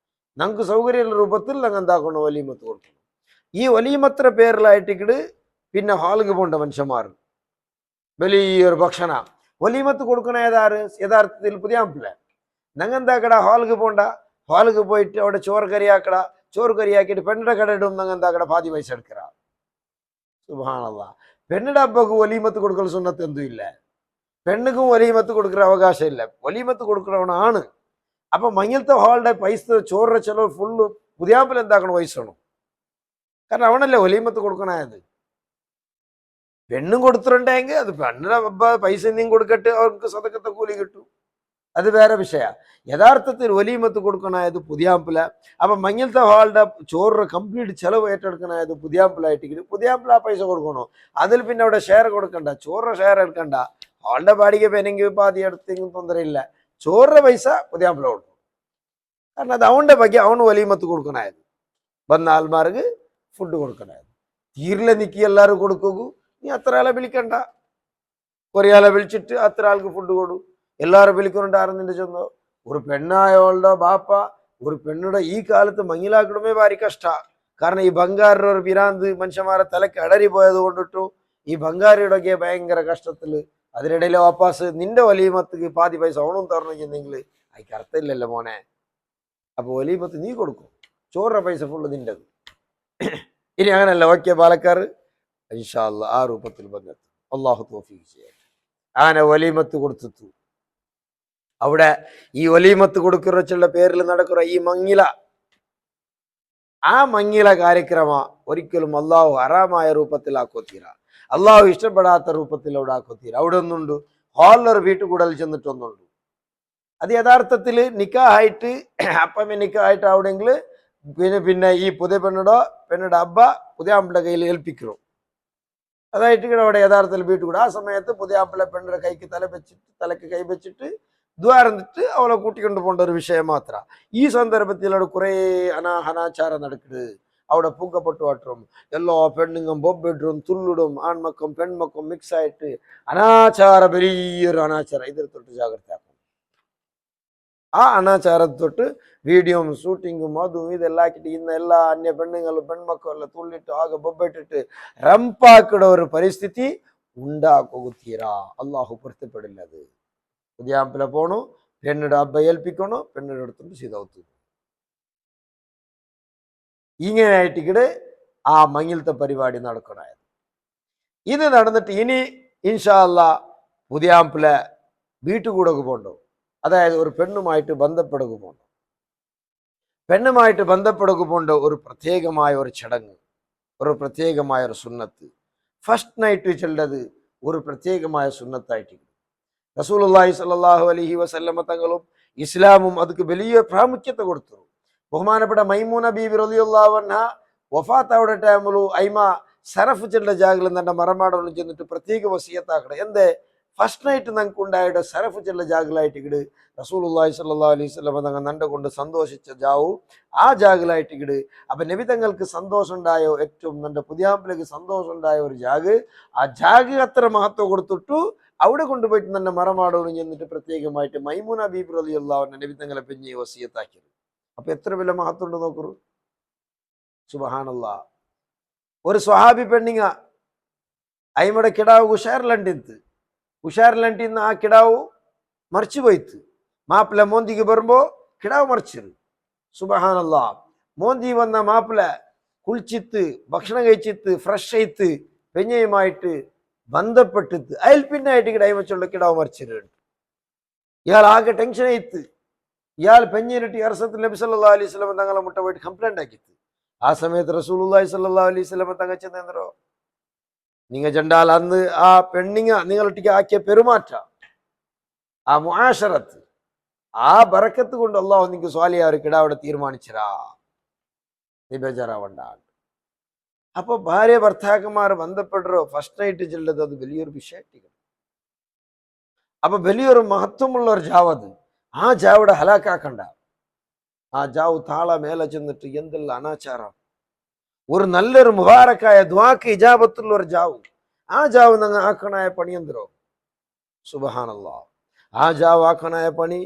ഞങ്ങൾക്ക് സൗകര്യമുള്ള രൂപത്തിൽ ഞങ്ങൾ എന്താക്കണം, വലീമത്ത് കൊടുക്കണം. ഈ വലീമത്ര പേരിലായിട്ടിക്കിട് പിന്നെ ഹാളിക്ക് പോണ്ട മനുഷ്യന്മാർ വലിയൊരു ഭക്ഷണ വലീമത്ത് കൊടുക്കണ യഥാർത്ഥത്തിൽ പുതിയാമ്പിള്ള. ഞങ്ങൾ എന്താക്കട ഹാളിക്ക് പോണ്ട, ഹാളിക്ക് പോയിട്ട് അവിടെ ചോറ് കറിയാക്കട, ചോറ് കറിയാക്കിയിട്ട് പെണ്ണിടെ കട ഇടും. ഞങ്ങൾ എന്താക്കട പാതി പൈസ എടുക്കറ. സുബ്ഹാനല്ലാഹ്. പെണ്ണിടെ അബ്ബക്ക് വലീമത്ത് കൊടുക്കൽ സുന്നത്ത് എന്തും ഇല്ല, പെണ്ണുക്കും വലീമത്ത് കൊടുക്കുന്ന അവകാശം ഇല്ല, വലീമത്ത് കൊടുക്കണവനാണ്. അപ്പൊ മഞ്ഞളത്തെ ഹാളുടെ പൈസ, ചോറിന്റെ ചെലവ് ഫുള്ള് പുതിയാമ്പിൽ എന്താക്കണം, പൈസ വേണം. കാരണം അവനല്ലേ വലീമത്ത് കൊടുക്കണത്. പെണ്ണും കൊടുത്തിട്ടുണ്ടെങ്കിൽ അത് പെണ്ണിന്റെ പൈസ എന്തെങ്കിലും കൊടുക്കട്ടെ, അവർക്ക് സദക്കത്തെ കൂലി കിട്ടും, അത് വേറെ വിഷയ. യഥാർത്ഥത്തിൽ വലീമത്ത് കൊടുക്കണായത് പുതിയാമ്പില. അപ്പൊ മഞ്ഞളത്തെ ഹാളുടെ ചോറിന് കംപ്ലീറ്റ് ചെലവ് ഏറ്റെടുക്കണായത് പുതിയാമ്പിലായിട്ട് പുതിയാമ്പില ആ പൈസ കൊടുക്കണോ. അതിൽ പിന്നെ അവിടെ ഷെയർ കൊടുക്കണ്ട, ചോറിന് ഷെയർ എടുക്കണ്ട. ഹാളുടെ ബാടിക പെനെങ്കിൽ പാതി എടുത്തെങ്കിലും തൊന്തരയില്ല, ചോറിന്റെ പൈസ പുതിയാമ്പില കൊടുക്കും. കാരണം അത് അവന്റെ ബഗ്യ, അവന് വലീമത്ത് കൊടുക്കണായത്, വന്ന ആൾമാർക്ക് ഫുഡ് കൊടുക്കണായത്. തീരിലെ നിക്കി എല്ലാവരും കൊടുക്കൂ, നീ അത്ര ആളെ വിളിക്കണ്ട, കുറേ ആളെ വിളിച്ചിട്ട് അത്ര ആൾക്ക് ഫുഡ് കൊടു. എല്ലാവരും വിളിക്കുന്നുണ്ടായിരുന്നു നിന്റെ ചെന്നോ. ഒരു പെണ്ണായോളുടെ ബാപ്പ ഒരു പെണ്ണുടെ ഈ കാലത്ത് മങ്ങിലാക്കിടുമേ ഭാരി കഷ്ട. കാരണം ഈ ബംഗാരുടെ ഒരു പിരാന്ത് മനുഷ്യന്മാരെ തലക്ക് അടരി പോയത് കൊണ്ടിട്ടു ഈ ബംഗാരിയുടെയൊക്കെ ഭയങ്കര കഷ്ടത്തില്. അതിനിടയിലെ വാപ്പാസ് നിന്റെ വലീമത്ത് പാതി പൈസ ഓണം തരണമെങ്കിൽ അതിക്ക് അർത്ഥമില്ലല്ലോ മോനെ. അപ്പൊ വലീമത്ത് നീ കൊടുക്കും, ചോറിന്റെ പൈസ ഫുള്ള് നിന്റത്. ഇനി അങ്ങനല്ല, ഓക്കെ പാലക്കാർ ഇൻഷാ അല്ലാഹ് ആ രൂപത്തിൽ ബന്ധത്ത് അള്ളാഹു തൗഫീഖ് ചെയ്യട്ടെ. അങ്ങനെ വലീമത്ത് കൊടുത്തു. അവിടെ ഈ വലീമത്ത് കൊടുക്കുന്ന പേരിൽ നടക്കുന്ന ഈ മങ്ങില, ആ മങ്ങില കാര്യക്രമ ഒരിക്കലും അള്ളാഹു ഹറാമായ രൂപത്തിൽ ആക്കോത്തീര, അള്ളാഹു ഇഷ്ടപ്പെടാത്ത രൂപത്തിൽ അവിടെ ആക്കോത്തീര. അവിടെ ഒന്നുണ്ട് ഹാളിലൊരു വീട്ടുകൂടൽ ചെന്നിട്ടൊന്നുണ്ട്. അത് യഥാർത്ഥത്തിൽ നിക്കാഹായിട്ട് അപ്പമേ നിക്കാഹായിട്ട് അവിടെങ്കിൽ പിന്നെ ഈ പുതിയ പെണ്ണുടെ അബ്ബ പുതിയ ആമ്പിളുടെ കയ്യിൽ ഏൽപ്പിക്കണം. അതായിട്ട് അവിടെ യഥാർത്ഥത്തിൽ വീട്ടുകൂടെ ആ സമയത്ത് പുതിയ ആമ്പിളെ പെണ്ണിന്റെ കൈക്ക് തലക്ക് കൈ വെച്ചിട്ട് ദ്വാരന്നിട്ട് അവളെ കൂട്ടിക്കൊണ്ടു പോകേണ്ട ഒരു വിഷയം മാത്ര. ഈ സന്ദർഭത്തിൽ അവിടെ കുറേ അനാചാരം നടക്കുന്നത്. അവിടെ പൂക്കപ്പെട്ടു വാട്ടും, എല്ലാ പെണ്ണുങ്ങും ബൊബിടും തുള്ളിടും, ആൺമക്കും പെൺമക്കും മിക്സ് ആയിട്ട് അനാചാര, വലിയൊരു അനാചാരം. ഇതിൽ തൊട്ട് ജാഗ്രത. ആ അനാചാരത്തെ തൊട്ട് വീഡിയോയും ഷൂട്ടിങ്ങും അതും ഇതെല്ലാം ആക്കിയിട്ട് ഇന്ന് എല്ലാ അന്യ പെണ്ണുങ്ങളും പെൺമക്കളും എല്ലാം തുള്ളിട്ട് ആകെ ബൊബിട്ടിട്ട് റംപാക്കിട ഒരു പരിസ്ഥിതി ഉണ്ടാക്കുത്തീരാ. അള്ളാഹു പൊരുത്തപ്പെടില്ലത്. പുതിയ ആമ്പില പോണു, പെണ്ണിടെ അബ്ബ ഏൽപ്പിക്കണു, പെണ്ണിടെ അടുത്തുണ്ട് സീതാവത്തു. ഇങ്ങനെയായിട്ടിക്കടെ ആ മങ്ങിലത്തെ പരിപാടി നടക്കണായത്. ഇത് നടന്നിട്ട് ഇനി ഇൻഷാ അല്ലാഹ് പുതിയ ആമ്പില വീട്ടുകൂടൊക്കെ പോണ്ടോ. അതായത് ഒരു പെണ്ണുമായിട്ട് ബന്ധപ്പെടുക പോണ്ടോ. പെണ്ണുമായിട്ട് ബന്ധപ്പെടുക പോണ്ടോ ഒരു പ്രത്യേകമായ ഒരു ചടങ്ങ്, ഒരു പ്രത്യേകമായ ഒരു സുന്നത്ത്. ഫസ്റ്റ് നൈറ്റ് ചെല്ലത് ഒരു പ്രത്യേകമായ സുന്നത്തായിട്ട് റസൂലുള്ളാഹി സ്വല്ലല്ലാഹു അലൈഹി വസല്ലമ തങ്ങളും ഇസ്ലാമും അതിക്ക് വലിയ പ്രാമുഖ്യത്തെ കൊടുത്തു. ബഹുമാനപ്പെട്ട മൈമൂന ബീബി റളിയല്ലാഹു അൻഹ വഫാത്താവുടെ ടൈമിലു അയിമ സറഫ് ചെല്ല ജാഗിൽ തന്നെ മറമാടൊന്നും ചെന്നിട്ട് പ്രത്യേക വസിയത്താക്കണം. എന്തേ ഫസ്റ്റ് നൈറ്റ് ഞങ്ങൾക്ക് ഉണ്ടായിട്ട് സറഫ് ചെല്ല ജാഗിലായിട്ട് ഇങ്ങട് റസൂലുള്ളാഹി സ്വല്ലല്ലാഹു അലൈഹി വസല്ലമ തങ്ങൾ നണ്ട കൊണ്ട് സന്തോഷിച്ച ജാവു ആ ജാഗിലായിട്ട് ഇങ്ങട്. അപ്പൊ നബി തങ്ങൾക്ക് സന്തോഷം ഉണ്ടായോ, ഏറ്റവും നല്ല പുതിയാമ്പിലേക്ക് സന്തോഷം ഉണ്ടായ ഒരു ജാഗ്, ആ ജാഗ് അത്ര മഹത്വം കൊടുത്തിട്ടു അവിടെ കൊണ്ടുപോയിട്ട് തന്നെ മറമാടോന്ന് ചെന്നിട്ട് പ്രത്യേകമായിട്ട് മൈമൂന ബീബി റളിയല്ലാഹു അൻഹ നബി തങ്ങളെ പിന്നെ വസിയത്താക്കിയത്. അപ്പൊ എത്ര വലിയ മഹത്വം ഉണ്ട് നോക്കൂ. സുബ്ഹാനല്ലാഹ്. ഒരു സ്വഹാബി പെണ്ണിങ്ങ അയിമടെ കിടാവ് ഉഷാറിലണ്ടിന്ന് ആ കിടാവ് മറിച്ചു പോയിത്ത്. മാപ്പിള മോന്തിക്ക് വരുമ്പോ കിടാവ് മറിച്ചത്. സുബ്ഹാനല്ലാഹ്. മോന്തി വന്ന മാപ്പിള കുളിച്ചിത്ത് ഭക്ഷണം കഴിച്ചിത്ത് ഫ്രഷ് ആയിത്ത് പെഞ്ഞയുമായിട്ട് ബന്ധപ്പെട്ടിട്ട് അതിൽ പിന്നായിട്ട് കിടായി വെച്ചുള്ള കിടാവ് മറിച്ചിട്ടുണ്ട്. ഇയാൾ ആകെ ടെൻഷൻ ആയിത്ത്. ഇയാൾ പെഞ്ഞിട്ട് അർസത്തിൽ നബി സല്ലല്ലാഹു അലൈഹി വസല്ലം തങ്ങളെ മുട്ട പോയിട്ട് കംപ്ലൈന്റ് ആക്കിത്ത്. ആ സമയത്ത് റസൂലുള്ളാഹി സ്വല്ലല്ലാഹു അലൈഹി വസല്ലം തങ്ങൾ ചെന്നോ, നിങ്ങൾ ചെണ്ടാൽ അന്ന് ആ പെണ്ണിങ്ങ നിങ്ങളൊട്ടിക്ക് ആക്കിയ പെരുമാറ്റ, ആ മുആശറത്ത്, ആ ബറക്കത്ത് കൊണ്ട് അള്ളാഹു നിങ്ങൾക്ക് സ്വാലിയ ഒരു കിടാവിടെ തീരുമാനിച്ചരാ, നീ ബേജാറാവണ്ട. അപ്പൊ ഭാര്യ ഭർത്താക്കന്മാർ ബന്ധപ്പെടോ ഫസ്റ്റ് നൈറ്റ് ചെല്ലത് അത് വലിയൊരു വിഷയമാണ്. അപ്പൊ വലിയൊരു മഹത്വമുള്ള ഒരു ജാവത്. ആ ജാവിടെ ഹലാക്കാക്കണ്ട. ആ ജാവ് താള മേലെ ചെന്നിട്ട് എന്തെല്ലാം അനാചാരം. ഒരു നല്ലൊരു മുബാറക്കായ ദ്വാക്ക് ഇജാബത്തുള്ള ഒരു ജാവ്. ആ ജാവ് ഞങ്ങൾ ആക്കണായ പണി എന്തോ സുബ്ഹാനല്ലാ. ആ ജാവ് ആക്കണായ പണി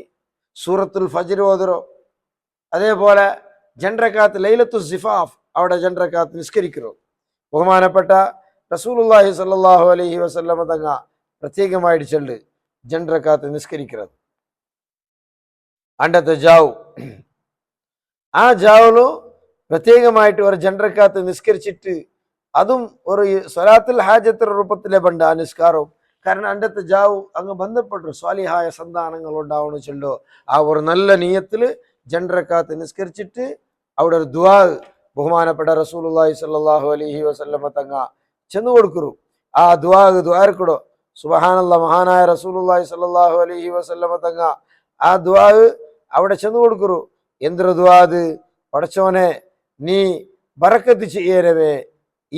സൂറത്തുൽ ഫജ്ർ ഓതറോ, അതേപോലെ ജൻറക്കാത്ത് ലൈലത്തു സിഫാഫ് അവിടെ ജൻറക്കാത്ത് നിസ്കരിக்கிறോ. ബഹുമാനപ്പെട്ട റസൂലുള്ളാഹി സ്വല്ലല്ലാഹു അലൈഹി വസല്ലമ തങ്ങ പ്രത്യേകമായിട്ട് ചൊല്ല് ജൻറക്കാത്ത് നിസ്കരിക്കുന്നത് അണ്ടത്തെ ജാവ്. ആ ജാവലു പ്രത്യേകമായിട്ട് ഒരു ജൻറക്കാത്ത് നിസ്കരിച്ചിട്ട് അതും ഒരു സ്വലാത്തുൽ ഹാജത്ത് രൂപത്തിലെ ബണ്ട് ആ നിസ്കാരവും. കാരണം അണ്ടത്തെ ജാവ് അങ്ങ് ബന്ധപ്പെട്ടു സ്വാലിഹായ സന്താനങ്ങൾ ഉണ്ടാവണം ചൊല്ലോ. ആ ഒരു നല്ല നീയത്തില് ജൻറക്കാത്ത് നിസ്കരിച്ചിട്ട് അവിടെ ഒരു ദുആ ബഹുമാനപ്പെട്ട റസൂലുള്ളാഹി സ്വല്ലല്ലാഹു അലൈഹി വസല്ലമ തങ്ങ ചെന്നു കൊടുക്കുറു. ആ ദുആർക്കിടോ സുബ്ഹാനല്ലാഹ്. മഹാനായ റസൂലുള്ളാഹി സ്വല്ലല്ലാഹു അലൈഹി വസല്ലമ തങ്ങ ആ ദുആ അവിടെ ചെന്നു കൊടുക്കുറു. എന്തൊരു ദുആ അത്? പടച്ചോനെ നീ ബറക്കത്ത് ചെയ്യണമേ,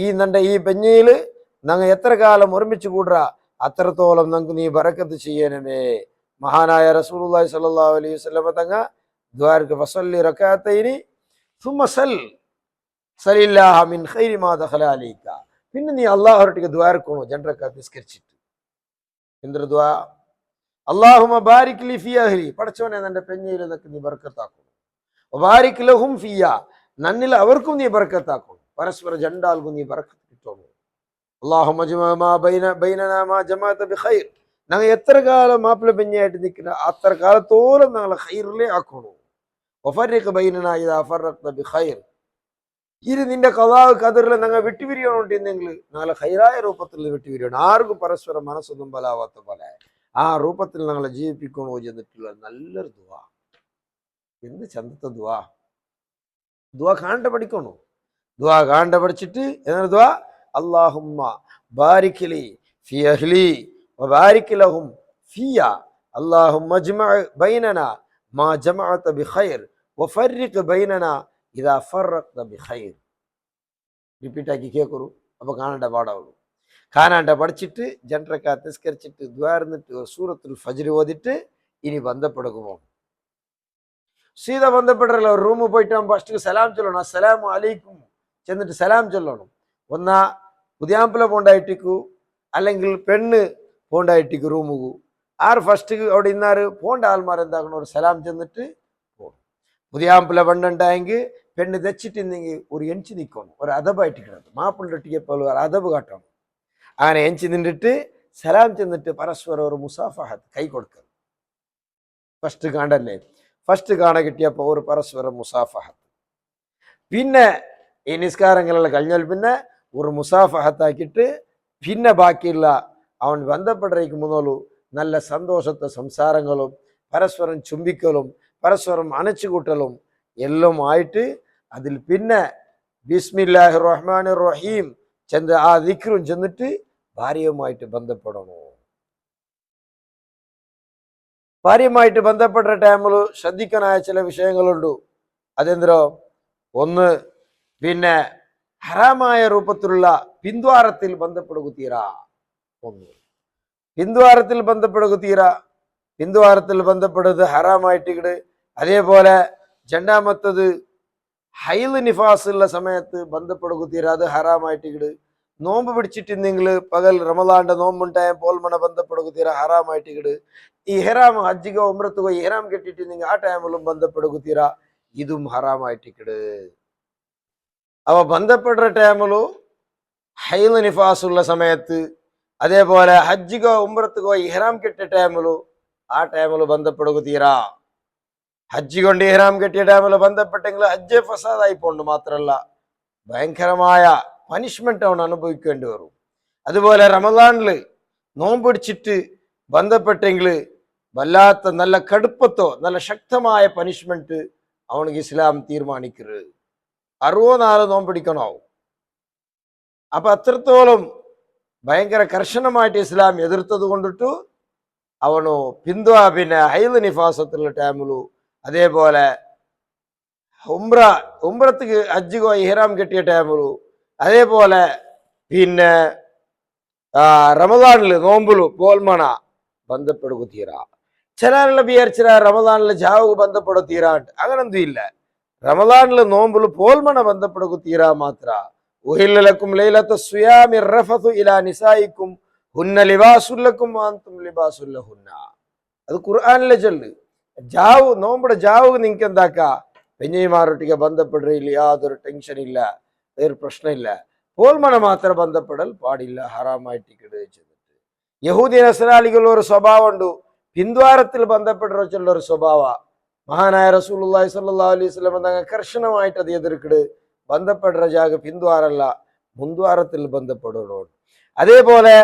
ഈ നന്റെ ഈ പെഞ്ഞയില് ഞങ്ങൾ എത്ര കാലം ഒരുമിച്ച് കൂടുക അത്രത്തോളം ഞങ്ങൾക്ക് നീ ബറക്കത്ത് ചെയ്യണമേ. മഹാനായ റസൂലുള്ളാഹി സ്വല്ലല്ലാഹു അലൈഹി വസല്ലമ തങ്ങ ദ്വാർക്ക് ഫസല്ലി റകഅത്തൈനി സുമ്മ സലില്ലാഹ മിൻ ഖൈരി മാ ദഖല അലൈക. പിന്നെ നീ അല്ലാഹുവിന്റെ ദ്വാർക്കണോ ജൻറക്കാത്ത് നിസ്കരിച്ചിട്ട്. എന്തൊരു ദുആ? അല്ലാഹുമ്മ ബാരിക് ലി ഫീ അഹ്ലി, പടച്ചോനെ നിന്റെ പെഞ്ഞയിൽ നിനക്ക് നീ ബർക്കത്താക്കണം. വബാരിക് ലഹും ഫിയ, നന്നിൽ അവർക്കും നീ ബർക്കത്താക്കണം. പരസ്പരം രണ്ടാൾക്കും നീ ബർക്കത്ത് കിട്ടണം. അല്ലാഹുമ്മ ജമഅ മാ ബൈനനാ മാ ജമഅത ബിഖൈർ, ഞങ്ങൾ എത്ര കാലം മാപ്പിള പെഞ്ഞായിട്ട് നിൽക്കുന്ന അത്ര കാലത്തോളം ഞങ്ങളെ ഖൈറിലേ ആക്കണം. വഫർരിഖ് ബൈനനാ ഇദാ ഫറഖ്ത ബിഖൈർ, ഇത് നിന്റെ ഖളാ ഖദറിൽ ഞങ്ങൾ വിട്ടുപിരിയണമെന്നുണ്ടെങ്കിൽ ഞങ്ങളെ ഖൈറായ രൂപത്തിൽ വിട്ടുപിരിയണം. ആർക്കും പരസ്പരം മനസ്സൊന്നും ബലാവാത്ത പോലെ ആ രൂപത്തിൽ ഞങ്ങളെ ജീവിപ്പിക്കണോ എന്നിട്ടുള്ള നല്ലൊരു ദുആ. എന്ത് ചന്തത്തെ ദുആ! ദുആ കാണണ്ട പഠിക്കണോ? ദുആ കാണണ്ട പഠിച്ചിട്ട് എന്താണ് ദുആ? അല്ലാഹുമ്മ ബാരിക് ലി ഫീ അഹ്ലി വബാരിക് ലഹും ഫിയ, അല്ലാഹുമ്മ അജ്മഅ ബൈനനാ മാ ജമഅത ബിഖൈർ വഫർരിഖ് ബൈനനാ ഇദാ ഫറഖ്ത ബിഖൈർ. റിപ്പീറ്റ് ആക്കി കേൾക്കൂ. അപ്പൊ കാണണ്ട പാടാവുള്ളൂ. കാണാണ്ട പഠിച്ചിട്ട് ജൻറക്കാത്ത് നിസ്കരിച്ചിട്ട് ദ്വാർന്നിട്ട് സൂറത്തുൽ ഫജ്ർ ഓതിട്ട് ഇനി ബന്ധപ്പെടുക്കുമോ സീത ബന്ധപ്പെടല്ലോ. റൂമിൽ പോയിട്ട് ഫസ്റ്റ് സലാം ചൊല്ലണം. അസ്സലാമു അലൈക്കും ചെന്നിട്ട് സലാം ചൊല്ലണം. ഒന്നാ പുതിയാമ്പല പോണ്ടായിട്ടിക്കു അല്ലെങ്കിൽ പെണ്ണ് പോണ്ടായിട്ടിക്കു റൂമുകു. ആറ് ഫസ്റ്റ് അവിടെ ഇന്നാറ് പോണ്ട ആൾമാർ എന്താക്കണം, ഒരു സലാം ചെന്നിട്ട് പോകണം. പുതിയാമ്പല പെണ്ണുണ്ടായെങ്കിൽ പെണ്ണ് തെച്ചിട്ടിന്നെങ്കിൽ ഒരു എഞ്ചി നിൽക്കണം, ഒരു അതബായിട്ട് കിടക്കും. മാപ്പിളിട്ടിക്കപ്പോൾ ഒരു അതബ് കാട്ടണം. അങ്ങനെ എഞ്ചി നിന്നിട്ട് സലാം ചെന്നിട്ട് പരസ്പരം ഒരു മുസാഫഹത്ത് കൈ കൊടുക്കണം. ഫസ്റ്റ് കാണ്ടല്ലേ, ഫസ്റ്റ് കാണ കിട്ടിയപ്പോൾ ഒരു പരസ്പരം മുസാഫഹത്ത്. പിന്നെ ഈ നിസ്കാരങ്ങളെല്ലാം കഴിഞ്ഞാൽ പിന്നെ ഒരു മുസാഫഹത്താക്കിയിട്ട് പിന്നെ ബാക്കിയുള്ള അവൻ ബന്ധപ്പെട്ടിരിക്കുമ്പോഴും നല്ല സന്തോഷത്തെ സംസാരങ്ങളും പരസ്പരം ചുംബിക്കലും പരസ്പരം അണച്ചുകൂട്ടലും എല്ലാം ആയിട്ട് അതിൽ പിന്നെ ബിസ്മില്ലാഹിർ റഹ്മാനിർ റഹീം ചെന്ന് ആ ദിക്റും ചെന്നിട്ട് ഭാര്യയുമായിട്ട് ബന്ധപ്പെടണോ. ഭാര്യയുമായിട്ട് ബന്ധപ്പെട്ട ടൈമിൽ ശ്രദ്ധിക്കാനായ ചില വിഷയങ്ങളുണ്ട്. അതെന്തോ, ഒന്ന് പിന്നെ ഹറാമായ രൂപത്തിലുള്ള പിന്ദ്വാരത്തിൽ ബന്ധപ്പെടുക തീരാ. ഒന്ന് പിന്ദ്വാരത്തിൽ ബന്ധപ്പെടുക തീരാ. പിന്ദ്വാരത്തിൽ ബന്ധപ്പെടുന്നത് ഹറാമായിട്ടിക്കട്. അതേപോലെ രണ്ടാമത്തത് ഹൈല് നിഫാസുള്ള സമയത്ത് ബന്ധപ്പെടുക തീരാ, അത് ഹറാമായിട്ടിക്കട്. നോമ്പ് പിടിച്ചിട്ടിന്നെങ്കിൽ പകൽ റമദാന്റെ നോമ്പുണ്ടായ പോൽമണ ബന്ധപ്പെടുക തീരാ, ഹറാമായിട്ടിക്കട്. ഇഹ്റാം ഹജ്ജിക്കോ ഉംറത്തുകോ ഇഹ്റാം കെട്ടിട്ടിന്നെങ്കിൽ ആ ടൈമിലും ബന്ധപ്പെടുക തീരാ, ഇതും ഹറാമായിട്ടിക്കട്. അവ ബന്ധപ്പെടുന്ന ടൈമിലു ഹൈല് നിഫാസുള്ള സമയത്ത്, അതേപോലെ ഹജ്ജിക്കോ ഉംറത്തുകോ ഇഹ്റാം കെട്ടിയ ടൈമിലു ആ ടൈമില് ബന്ധപ്പെടുക തീരാ. ഹജ്ജ് കൊണ്ട് ഇഹ്റാം കെട്ടിയ ടൈമില് ബന്ധപ്പെട്ടെങ്കിൽ ഹജ്ജ് ഫസാദായി പോണ്ട്. മാത്രമല്ല ഭയങ്കരമായ പനിഷ്മെന്റ് അവൻ അനുഭവിക്കേണ്ടി വരും. അതുപോലെ റമദാനില് നോമ്പൊടിച്ചിട്ട് ബന്ധപ്പെട്ടെങ്കിൽ വല്ലാത്ത നല്ല കടുപ്പത്തോ നല്ല ശക്തമായ പനിഷ്മെന്റ് അവനക്ക് ഇസ്ലാം തീരുമാനിക്കരുത്. 64 നോമ്പടിക്കണോ. അപ്പൊ അത്രത്തോളം ഭയങ്കര കർശനമായിട്ട് ഇസ്ലാം എതിർത്തത് കൊണ്ടിട്ടു അവനു പിന്നെ ഹൈദ് നിഫാസത്തുള്ള ടൈമിലു, അതേപോലെ ഉംറത്തുക്ക് ഹജ്ജുകോ ഇഹ്റാം കെട്ടിയ ടൈമിലു, അതേപോലെ പിന്നെ റമദാനില് നോമ്പിലു പോൽമണ ബന്ധപ്പെടുക തീരാ. ചില വിചാരിച്ച റമദാനില് ജാവുക ബന്ധപ്പെടുക തീരാണ്ട്, അങ്ങനെന്തും ഇല്ല. റമദാനില് നോമ്പില് പോൽമണ ബന്ധപ്പെടുക തീരാ മാത്ര. ഉഹില്ലലക്കും ലൈലത്ത സിയാമി റഫതു ഇലാ നിസായിക്കും ഹുന്ന ലിബാസുല്ലക്കും അൻതും ലിബാസുല്ലഹുന്ന. അത് ഖുർആനിലെ ചൊല്ല്. ജാവ് നോമ്പുടെ ജാവ് നിങ്ങൾക്ക് എന്താക്കാ പെഞ്ഞൈമാരൊട്ടിಗೆ ബന്ധപ്പെടുകയില്ല, യാതൊരു ടെൻഷൻ ഇല്ല, വേറെ പ്രശ്നമില്ല. പോൽമണ മാത്രം ബന്ധപ്പെടൽ പാടില്ല, ഹറാമായിട്ട് ചെയ്തിട്ട്. യഹൂദി നസ്രാലികളുടെ ഒരു സ്വഭാവമുണ്ട്, പിന്ദ്വാരത്തിൽ ബന്ധപ്പെട്ടുള്ള ഒരു സ്വഭാവ. മഹാനായ റസൂലുള്ളാഹി സ്വല്ലല്ലാഹു അലൈഹി വസല്ലം തങ്ങൾ കർശനമായിട്ട് അത് എതിർക്കിട്. ബന്ധപ്പെടുற ജാഗ പിന്ദ്വാരല്ല, മുന്ദ്വാരത്തിൽ ബന്ധപ്പെടണോ. അതേപോലെ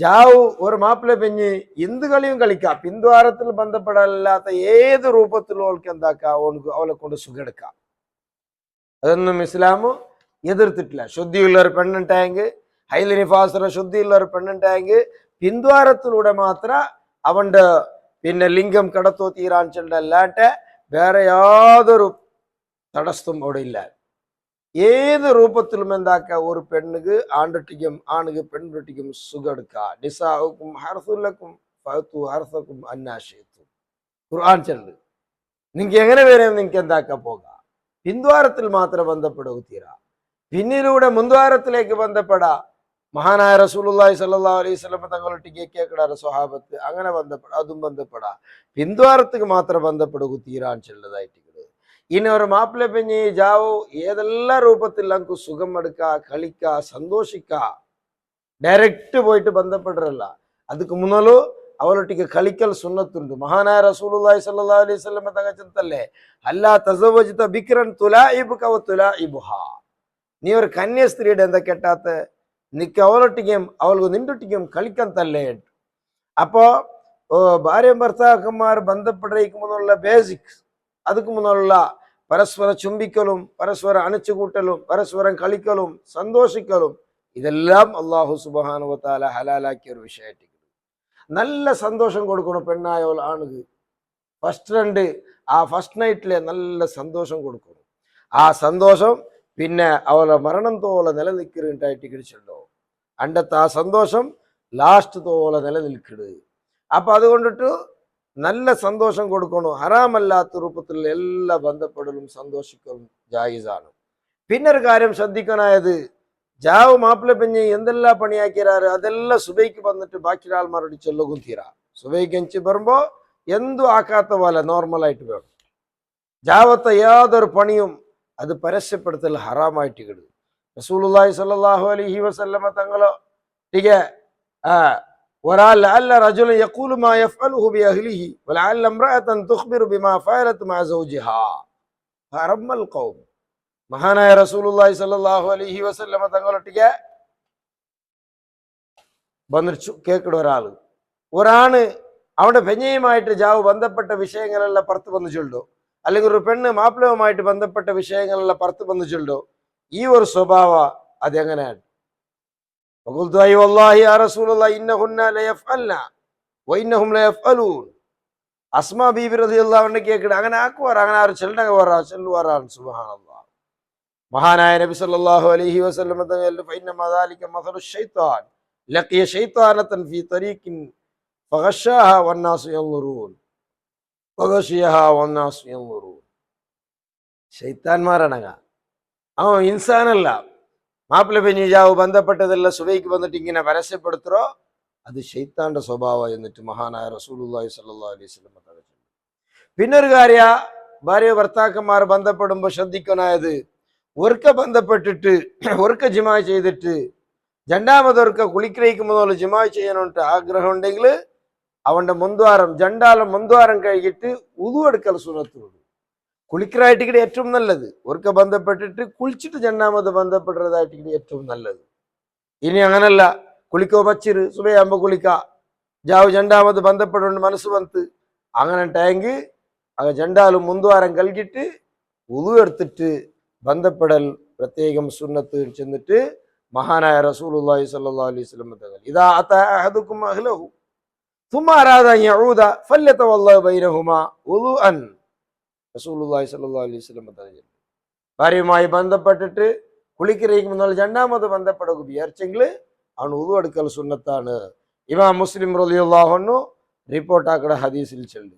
ജാവു ഒരു മാപ്പിള പെഞ്ഞ് എന്ത് കളിയും കളിക്കാം, പിന്ദ്വാരത്തിൽ ബന്ധപ്പെടാനില്ലാത്ത ഏത് രൂപത്തിലും അവൾക്ക് എന്താക്കാം, അവളെ കൊണ്ട് സുഖെടുക്കാം. അതൊന്നും ഇസ്ലാം എതിർത്തിട്ടില്ല. ശുദ്ധിയുള്ള ഒരു പെണ്ണുണ്ടായെങ്കിൽ, ഹൈലി നിഫാസുര ശുദ്ധിയുള്ള ഒരു പെണ്ണുണ്ടായെങ്കിൽ പിന്ദ്വാരത്തിലൂടെ മാത്രം അവന്റെ ലിംഗം കടത്തോ തീരാൻ ചെല്ലല്ലാട്ടെ വേറെ യാതൊരു തടസ്സവും അവിടെ ഇല്ല. ഏത് രൂപത്തിലും എന്താക്ക ഒരു പെണ്ണുക്ക് ആണ്ടൊട്ടിക്കും ആണുക്ക് പെണ്ണൊട്ടിക്കും സുഖെടുക്ക. നിസാഉക്കും ഹർസുലക്കും ഫഅതു ഹർസക്കും അന്നാശിഅതും. ഖുർആൻ ചൊല്ല്. നിങ്ങൾക്ക് എങ്ങനെ വരെയും നിങ്ങൾക്ക് എന്താക്ക പോകാം, പിന്ദ്വാരത്തിൽ മാത്രം ബന്ധപ്പെടുക തീരാ. പിന്നിലൂടെ മുന്ദ്വാരത്തിലേക്ക് ബന്ധപ്പെടാ. മഹാനായ റസൂലുള്ളാഹി സ്വല്ലല്ലാഹു അലൈഹി വസല്ലം തങ്ങളൊട്ടിക്ക് കേൾക്കടാറ് സ്വഹാബത്ത് അങ്ങനെ ബന്ധപ്പെടാ, അതും ബന്ധപ്പെടാ. പിന്ദ്വാരത്തിക്ക് മാത്രം ബന്ധപ്പെടുക തീരാൻ ചെല്ലതായിട്ട്. ഇനി ഒരു മാപ്പിള പെഞ്ഞ് ജാവോ ഏതെല്ലാം രൂപത്തിൽ നമുക്ക് സുഖം എടുക്ക, കളിക്ക, സന്തോഷിക്ക. ഡയറക്റ്റ് പോയിട്ട് ബന്ധപ്പെടറല്ല. അതുക്ക് മുന്നലു അവളൊട്ടിക്ക് കളിക്കൽ സുന്നത്തുണ്ട്. മഹാനായ റസൂലുള്ളാഹി സ്വല്ലല്ലാഹു അലൈഹി വസല്ലം തങ്ങൾ ചെന്തല്ലേ, അല്ലാ തസവ്വജ്ത ബിക്റൻ തുലാഇബുക വ തുലാഇബുഹാ. നീ ഒരു കന്യ സ്ത്രീയുടെ എന്താ കെട്ടാത്ത, നിക്ക് അവളൊട്ടിക്കും അവൾക്ക് നിന്റൊട്ടിക്കും കളിക്കാൻ തല്ലേ. അപ്പോ ഭാര്യയും ഭർത്താക്കന്മാർ ബന്ധപ്പെട്ടിരിക്കുമെന്നുള്ള ബേസിക്, അതുക്ക് മുന്നുള്ള പരസ്പരം ചുംബിക്കലും പരസ്പരം അണച്ചുകൂട്ടലും പരസ്പരം കളിക്കലും സന്തോഷിക്കലും ഇതെല്ലാം അള്ളാഹു സുബ്ഹാനഹു വ തആല ഹലാലാക്കിയ ഒരു വിഷയമായിട്ട്. നല്ല സന്തോഷം കൊടുക്കണം പെണ്ണായോൾ ആണുക്ക്. ഫസ്റ്റ് നൈറ്റിലെ നല്ല സന്തോഷം കൊടുക്കണം. ആ സന്തോഷം പിന്നെ അവളെ മരണം തോലെ നിലനിൽക്കുന്നുണ്ടായിട്ട് കിടിച്ചുണ്ടോ. അണ്ടത്തെ ആ സന്തോഷം ലാസ്റ്റ് തോലെ നിലനിൽക്കരുത്. അപ്പൊ അതുകൊണ്ടിട്ട് നല്ല സന്തോഷം കൊടുക്കണം. ഹറാമല്ലാത്ത രൂപത്തിൽ എല്ലാ ബന്ധപ്പെടലും സന്തോഷിക്കലും ജായിസാണ്. പിന്നൊരു കാര്യം ശ്രദ്ധിക്കാനായത്, ജാവ് മാപ്പിള പെഞ്ഞ് എന്തെല്ലാം പണിയാക്കിയാറ് അതെല്ലാം സുബൈക്ക് വന്നിട്ട് ബാക്കി ആൾമാരോട് ചെല്ലുകയും തീരാ. സുബൈക്ക് എഞ്ചി വരുമ്പോ എന്തു ആക്കാത്ത പോലെ നോർമലായിട്ട് വേണം. ജാവത്തെ യാതൊരു പണിയും അത് പരസ്യപ്പെടുത്തൽ ഹറാമായിട്ട് കിടും. റസൂലുള്ളാഹി സ്വല്ലല്ലാഹു അലൈഹി വസല്ലമ തങ്ങളോ ഒരാൾ അല്ല റജുലൻ യഖൂലു മാ യഫ്അലുഹു ബിഅഹ്ലിഹി വലഅല്ല ഇംറഅതൻ തുഖ്ബിറു ബിമാ ഫഅലത് മഅ സൗജിഹാ ഫറമ്മൽ ഖൗം. മഹാനായ റസൂലുള്ളാഹി സ്വല്ലല്ലാഹു അലൈഹി വസല്ലമ തങ്ങളൊട്ടിക്ക് വന്നിട്ട് കേൾക്കട ഒരാണ് അവിടെ പെഞ്ഞയുമായിട്ട് ജാവ് ബന്ധപ്പെട്ട വിഷയങ്ങളെല്ലാം പുറത്ത് വന്നു ചൊല്ലോ, അല്ലെങ്കിൽ ഒരു പെണ്ണ് മാപ്പിളവുമായിട്ട് ബന്ധപ്പെട്ട വിഷയങ്ങളെല്ലാം പുറത്ത് വന്നു ചൊല്ലോ. ഈ ഒരു സ്വഭാവ അതെങ്ങനെയാണ്? അസ്മാ ബീബി റളിയല്ലാഹു അൻഹ കേൾക്കട അങ്ങനെ ആക്കുവാർ, അങ്ങനെ ആരും ചെല്ലുവാറാണ്. സുബ്ഹാനല്ലാഹ്. മഹാനായ നബി സല്ലല്ലാഹു അലൈഹി വസല്ലം തങ്ങൾ ഫഇന്നമാ ദാലിക മസലു ശൈത്താൻ ലഖിയ ശൈത്താനതൻ ഫീ തരീഖിൻ ഫഗശാഹ വന്നാസു യൻളുറൂൻ ഫഗശിയഹ വന്നാസു യൻളുറൂൻ. ശൈത്താൻമാരാണ്. അവൻ ഇൻസാനല്ല. മാപ്പിള പെഞ്ഞിജാവ് ബന്ധപ്പെട്ടതെല്ലാം സുബൈക്ക് വന്നിട്ട് ഇങ്ങനെ പരസ്യപ്പെടുത്തോ, അത് ശൈത്താന്റെ സ്വഭാവം എന്നിട്ട് മഹാനായ റസൂലുള്ളാഹി സ്വല്ലല്ലാഹു അലൈഹി വസല്ലം പറഞ്ഞു. പിന്നൊരു കാര്യ, ഭാര്യ ഭർത്താക്കന്മാർ ബന്ധപ്പെടുമ്പോൾ ശ്രദ്ധിക്കാനായത്, ഒർക്ക ബന്ധപ്പെട്ടിട്ട് ഒർക്ക ജിമായി ചെയ്തിട്ട് രണ്ടാമതൊർക്ക കുളിക്കഴിക്കുമ്പോൾ ജിമായി ചെയ്യാനായിട്ട് ആഗ്രഹം ഉണ്ടെങ്കിൽ അവന്റെ മുന്ദ്വാരം ജണ്ടാലം മുന്ദ്വാരം കഴിഞ്ഞിട്ട് ഉദു എടുക്കൽ സുന്നത്തുള്ളൂ. കുളിക്കറായിട്ട് ഏറ്റവും നല്ലത് ഒർക്ക ബന്ധപ്പെട്ടിട്ട് കുളിച്ചിട്ട് രണ്ടാമത് ബന്ധപ്പെടുന്നതായിട്ട് ഏറ്റവും നല്ലത്. ഇനി അങ്ങനല്ല, കുളിക്കോ പച്ചിര് സുബയാകുമ്പോ കുളിക്ക, ജാവ് രണ്ടാമത് ബന്ധപ്പെടുന്ന മനസ്സ് വന്ന് അങ്ങനെ ടാങ്ക് ജണ്ടാലും മുന്ദ്വാരം കൽകിട്ട് ഉദു എടുത്തിട്ട് ബന്ധപ്പെടൽ പ്രത്യേകം സുന്നത്ത് ചെന്നിട്ട് മഹാനായ റസൂലുള്ളാഹി സ്വല്ലല്ലാഹു അലൈഹി വസല്ലം തങ്ങൾ ഇദാ അതാ അഹദുകും അഹ്ലഹു ثم أراد أن يعود فليتوضأ بينهما وضوءا. റസൂലുള്ളാഹി സ്വല്ലല്ലാഹു അലൈഹി വസല്ലം തങ്ങൾ ഭാര്യയുമായി ബന്ധപ്പെട്ടിട്ട് കുളിക്കറിയിക്കുമ്പോൾ രണ്ടാമത് ബന്ധപ്പെടുക വിചാരിച്ചെങ്കിൽ അവൻ ഉദു എടുക്കൽ സുന്നത്താണ്. ഇമാം മുസ്ലിം റളിയല്ലാഹു അൻഹു റിപ്പോർട്ടാക്കട ഹദീസിൽ ചൊല്ലി.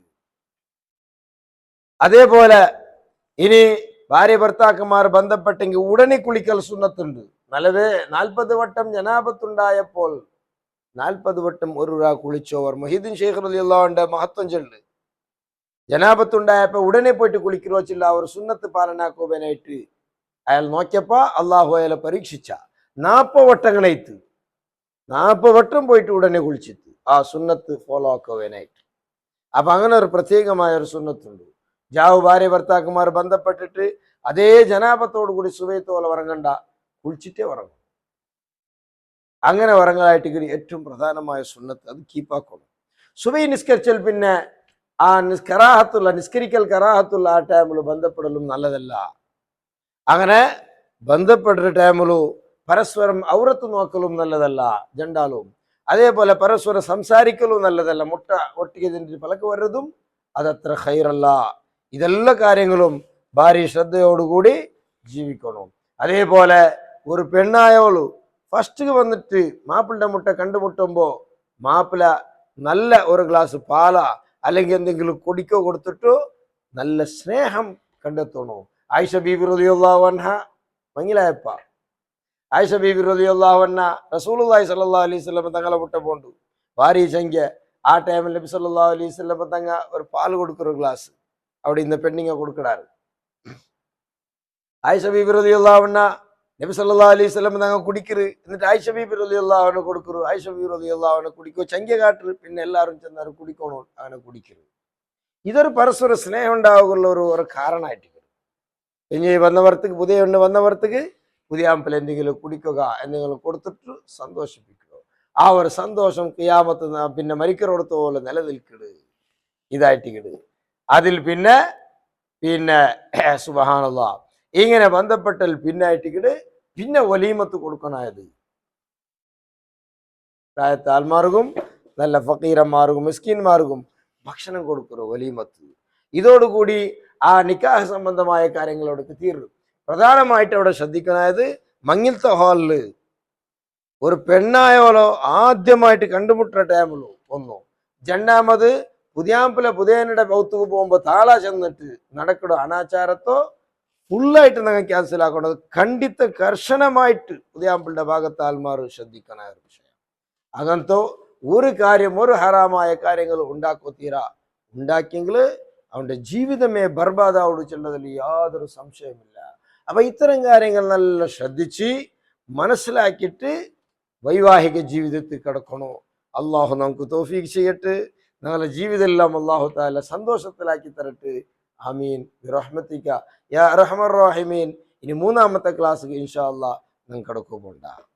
അതേപോലെ ഇനി ഭാര്യ ഭർത്താക്കന്മാർ ബന്ധപ്പെട്ടെങ്കിൽ ഉടനെ കുളിക്കൽ സുന്നത്തുണ്ട്. നല്ലത് 40 വട്ടം ജനാപത്തുണ്ടായപ്പോൾ 40 വട്ടം ഒരു കുളിച്ചോവർ മൊഹീദ്ദീൻ ഷെയ്ഖ് റളിയല്ലാഹുവിന്റെ മഹത്വം ചൊല്ല്. ജനാപത്തുണ്ടായപ്പോ ഉടനെ പോയിട്ട് കുളിക്കറോ വെച്ചില്ല, ഒരു സുന്നത്ത് പാലനാക്കുവാനായിട്ട് അയാൾ നോക്കിയപ്പോ അള്ളാഹു അയാളെ പരീക്ഷിച്ച 40 വട്ടങ്ങളായിട്ട് 40 വട്ടം പോയിട്ട് ഉടനെ കുളിച്ചിട്ട് ആ സുന്നത്ത് ഫോളോ ആക്കുവാനായിട്ട്. അപ്പൊ അങ്ങനെ ഒരു പ്രത്യേകമായ ഒരു സുന്നത്തുണ്ട്. ജാവു ഭാര്യ ഭർത്താക്കന്മാർ ബന്ധപ്പെട്ടിട്ട് അതേ ജനാപത്തോടു കൂടി സുബൈത്തോലെ ഉറങ്ങണ്ട, കുളിച്ചിട്ടേ ഉറങ്ങും. അങ്ങനെ ഉറങ്ങലായിട്ട് ഏറ്റവും പ്രധാനമായ സുന്നത്ത് അത് കീപ്പാക്കണം. സുബൈ നിസ്കരിച്ചാൽ പിന്നെ ആ നിസ്കരിക്കൽ കറാഹത്തുള്ള ആ ടൈമിൽ ബന്ധപ്പെടലും നല്ലതല്ല. അങ്ങനെ ബന്ധപ്പെട്ട ടൈമിലു പരസ്പരം ഔറത്ത് നോക്കലും നല്ലതല്ല ജണ്ടാലും. അതേപോലെ പരസ്പരം സംസാരിക്കലും നല്ലതല്ല. മുട്ട ഒട്ടിയതിൻ്റെ പലക്ക് വരുന്നതും അതത്ര ഹൈറല്ല. ഇതെല്ലാ കാര്യങ്ങളും ഭാര്യ ശ്രദ്ധയോടുകൂടി ജീവിക്കണം. അതേപോലെ ഒരു പെണ്ണായോളു ഫസ്റ്റ് വന്നിട്ട് മാപ്പിളുടെ മുട്ട കണ്ടുമുട്ടുമ്പോ മാപ്പിള നല്ല ഒരു ഗ്ലാസ് പാല അല്ലെങ്കിൽ എന്തെങ്കിലും കുടിക്കോ കൊടുത്തിട്ടു നല്ല സ്നേഹം കണ്ടെത്തണോ. ആയിഷ ബീബി റളിയല്ലാഹു അൻഹ മങ്ങിലായപ്പ ആയിഷ ബീബി റളിയല്ലാഹു അൻഹ റസൂലുള്ളാഹി സ്വല്ലല്ലാഹു അലൈഹി വസല്ലം തങ്ങളെ മുട്ട പോണ്ടു ഭാര്യ ചങ്ക. ആ ടൈമിൽ നബി സല്ലല്ലാഹു അലൈഹി വസല്ലം തങ്ങ ഒരു പാൽ കൊടുക്കൊരു ഗ്ലാസ് അവിടെ ഇന്ന് പെണ്ണിങ്ങ കൊടുക്കടാറ്. ആയിഷ ബീബി റളിയല്ലാഹു അൻഹ നബി സല്ലല്ലാഹു അലൈഹി വസല്ലം തങ്ങ കുടിക്കറ്. എന്നിട്ട് ആയിഷ ബീബി റളിയല്ലാഹു അൻഹ കൊടുക്കറു. ആയിഷ ബീബി റളിയല്ലാഹു അൻഹ കുടിക്കോ ചങ്ക കാട്ടറ്. പിന്നെ എല്ലാവരും ചെന്നാലും കുടിക്കണോ അങ്ങനെ കുടിക്കരുത്. ഇതൊരു പരസ്പര സ്നേഹം ഉണ്ടാവുകയുള്ള ഒരു കാരണമായിട്ട് ഇനി വന്നവർത്തക്ക് പുതിയ വന്നവർത്തക്ക് പുതിയ ആമ്പിൽ എന്തെങ്കിലും കുടിക്കുക എന്തെങ്കിലും കൊടുത്തിട്ട് സന്തോഷിപ്പിക്കുക. ആ ഒരു സന്തോഷം ഖിയാമത്ത് പിന്നെ മരിക്കറോടത്ത് പോലെ നിലനിൽക്കട് ഇതായിട്ടിക്കട്. അതിൽ പിന്നെ സുബ്ഹാനല്ലാഹ് ഇങ്ങനെ ബന്ധപ്പെട്ടാൽ പിന്നായിട്ടിക്കട് പിന്നെ വലീമത്ത് കൊടുക്കണായത് താഴ്ത്താൽമാർക്കും നല്ല ഫക്കീരന്മാർക്കും മിസ്കിന്മാർക്കും ഭക്ഷണം കൊടുക്കറോ വലീമത്ത്. ഇതോടുകൂടി ആ നിക്കാഹ് സംബന്ധമായ കാര്യങ്ങളോടൊക്കെ തീർന്നു. പ്രധാനമായിട്ട് അവിടെ ശ്രദ്ധിക്കണത് മങ്ങിലത്തെ ഹാളില് ഒരു പെണ്ണായോലോ ആദ്യമായിട്ട് കണ്ടുമുട്ടുന്ന ടൈമുള്ളൂ ഒന്നു. രണ്ടാമത് പുതിയാമ്പിലെ പുതിയനുടെ ബൗത്തുക്ക് പോകുമ്പോ താള ചെന്നിട്ട് നടക്കണോ അനാചാരത്തോ ഫുള്ളായിട്ട് നിങ്ങൾ ക്യാൻസൽ ആക്കണത് കണ്ടിത്ത കർശനമായിട്ട് പുതിയാമ്പിളുടെ ഭാഗത്ത് ആൽമാർ ശ്രദ്ധിക്കണ ഒരു വിഷയം. അങ്ങനത്തെ ഒരു കാര്യം ഒരു ഹറാമായ കാര്യങ്ങൾ ഉണ്ടാക്കോ തീരാ ഉണ്ടാക്കിയെങ്കിൽ അവന്റെ ജീവിതമേ ബർബാദാവോട് ചെന്നതിൽ യാതൊരു സംശയമില്ല. അപ്പൊ ഇത്തരം കാര്യങ്ങൾ നല്ല ശ്രദ്ധിച്ച് മനസ്സിലാക്കിയിട്ട് വൈവാഹിക ജീവിതത്തിൽ കിടക്കണോ. അള്ളാഹു നമുക്ക് തൗഫീഖ് ചെയ്യട്ടെ. ഞങ്ങളുടെ ജീവിതം എല്ലാം അള്ളാഹു തആല സന്തോഷത്തിലാക്കി തരട്ടെ. ആമീൻ ബിറഹ്മതിക യാ അർഹമർ റഹീമീൻ. ഇനി മൂന്നാമത്തെ ക്ലാസ് ഇൻഷാ അള്ളാഹ് നിങ്ങൾക്ക് കിടക്കുമുണ്ടാകും.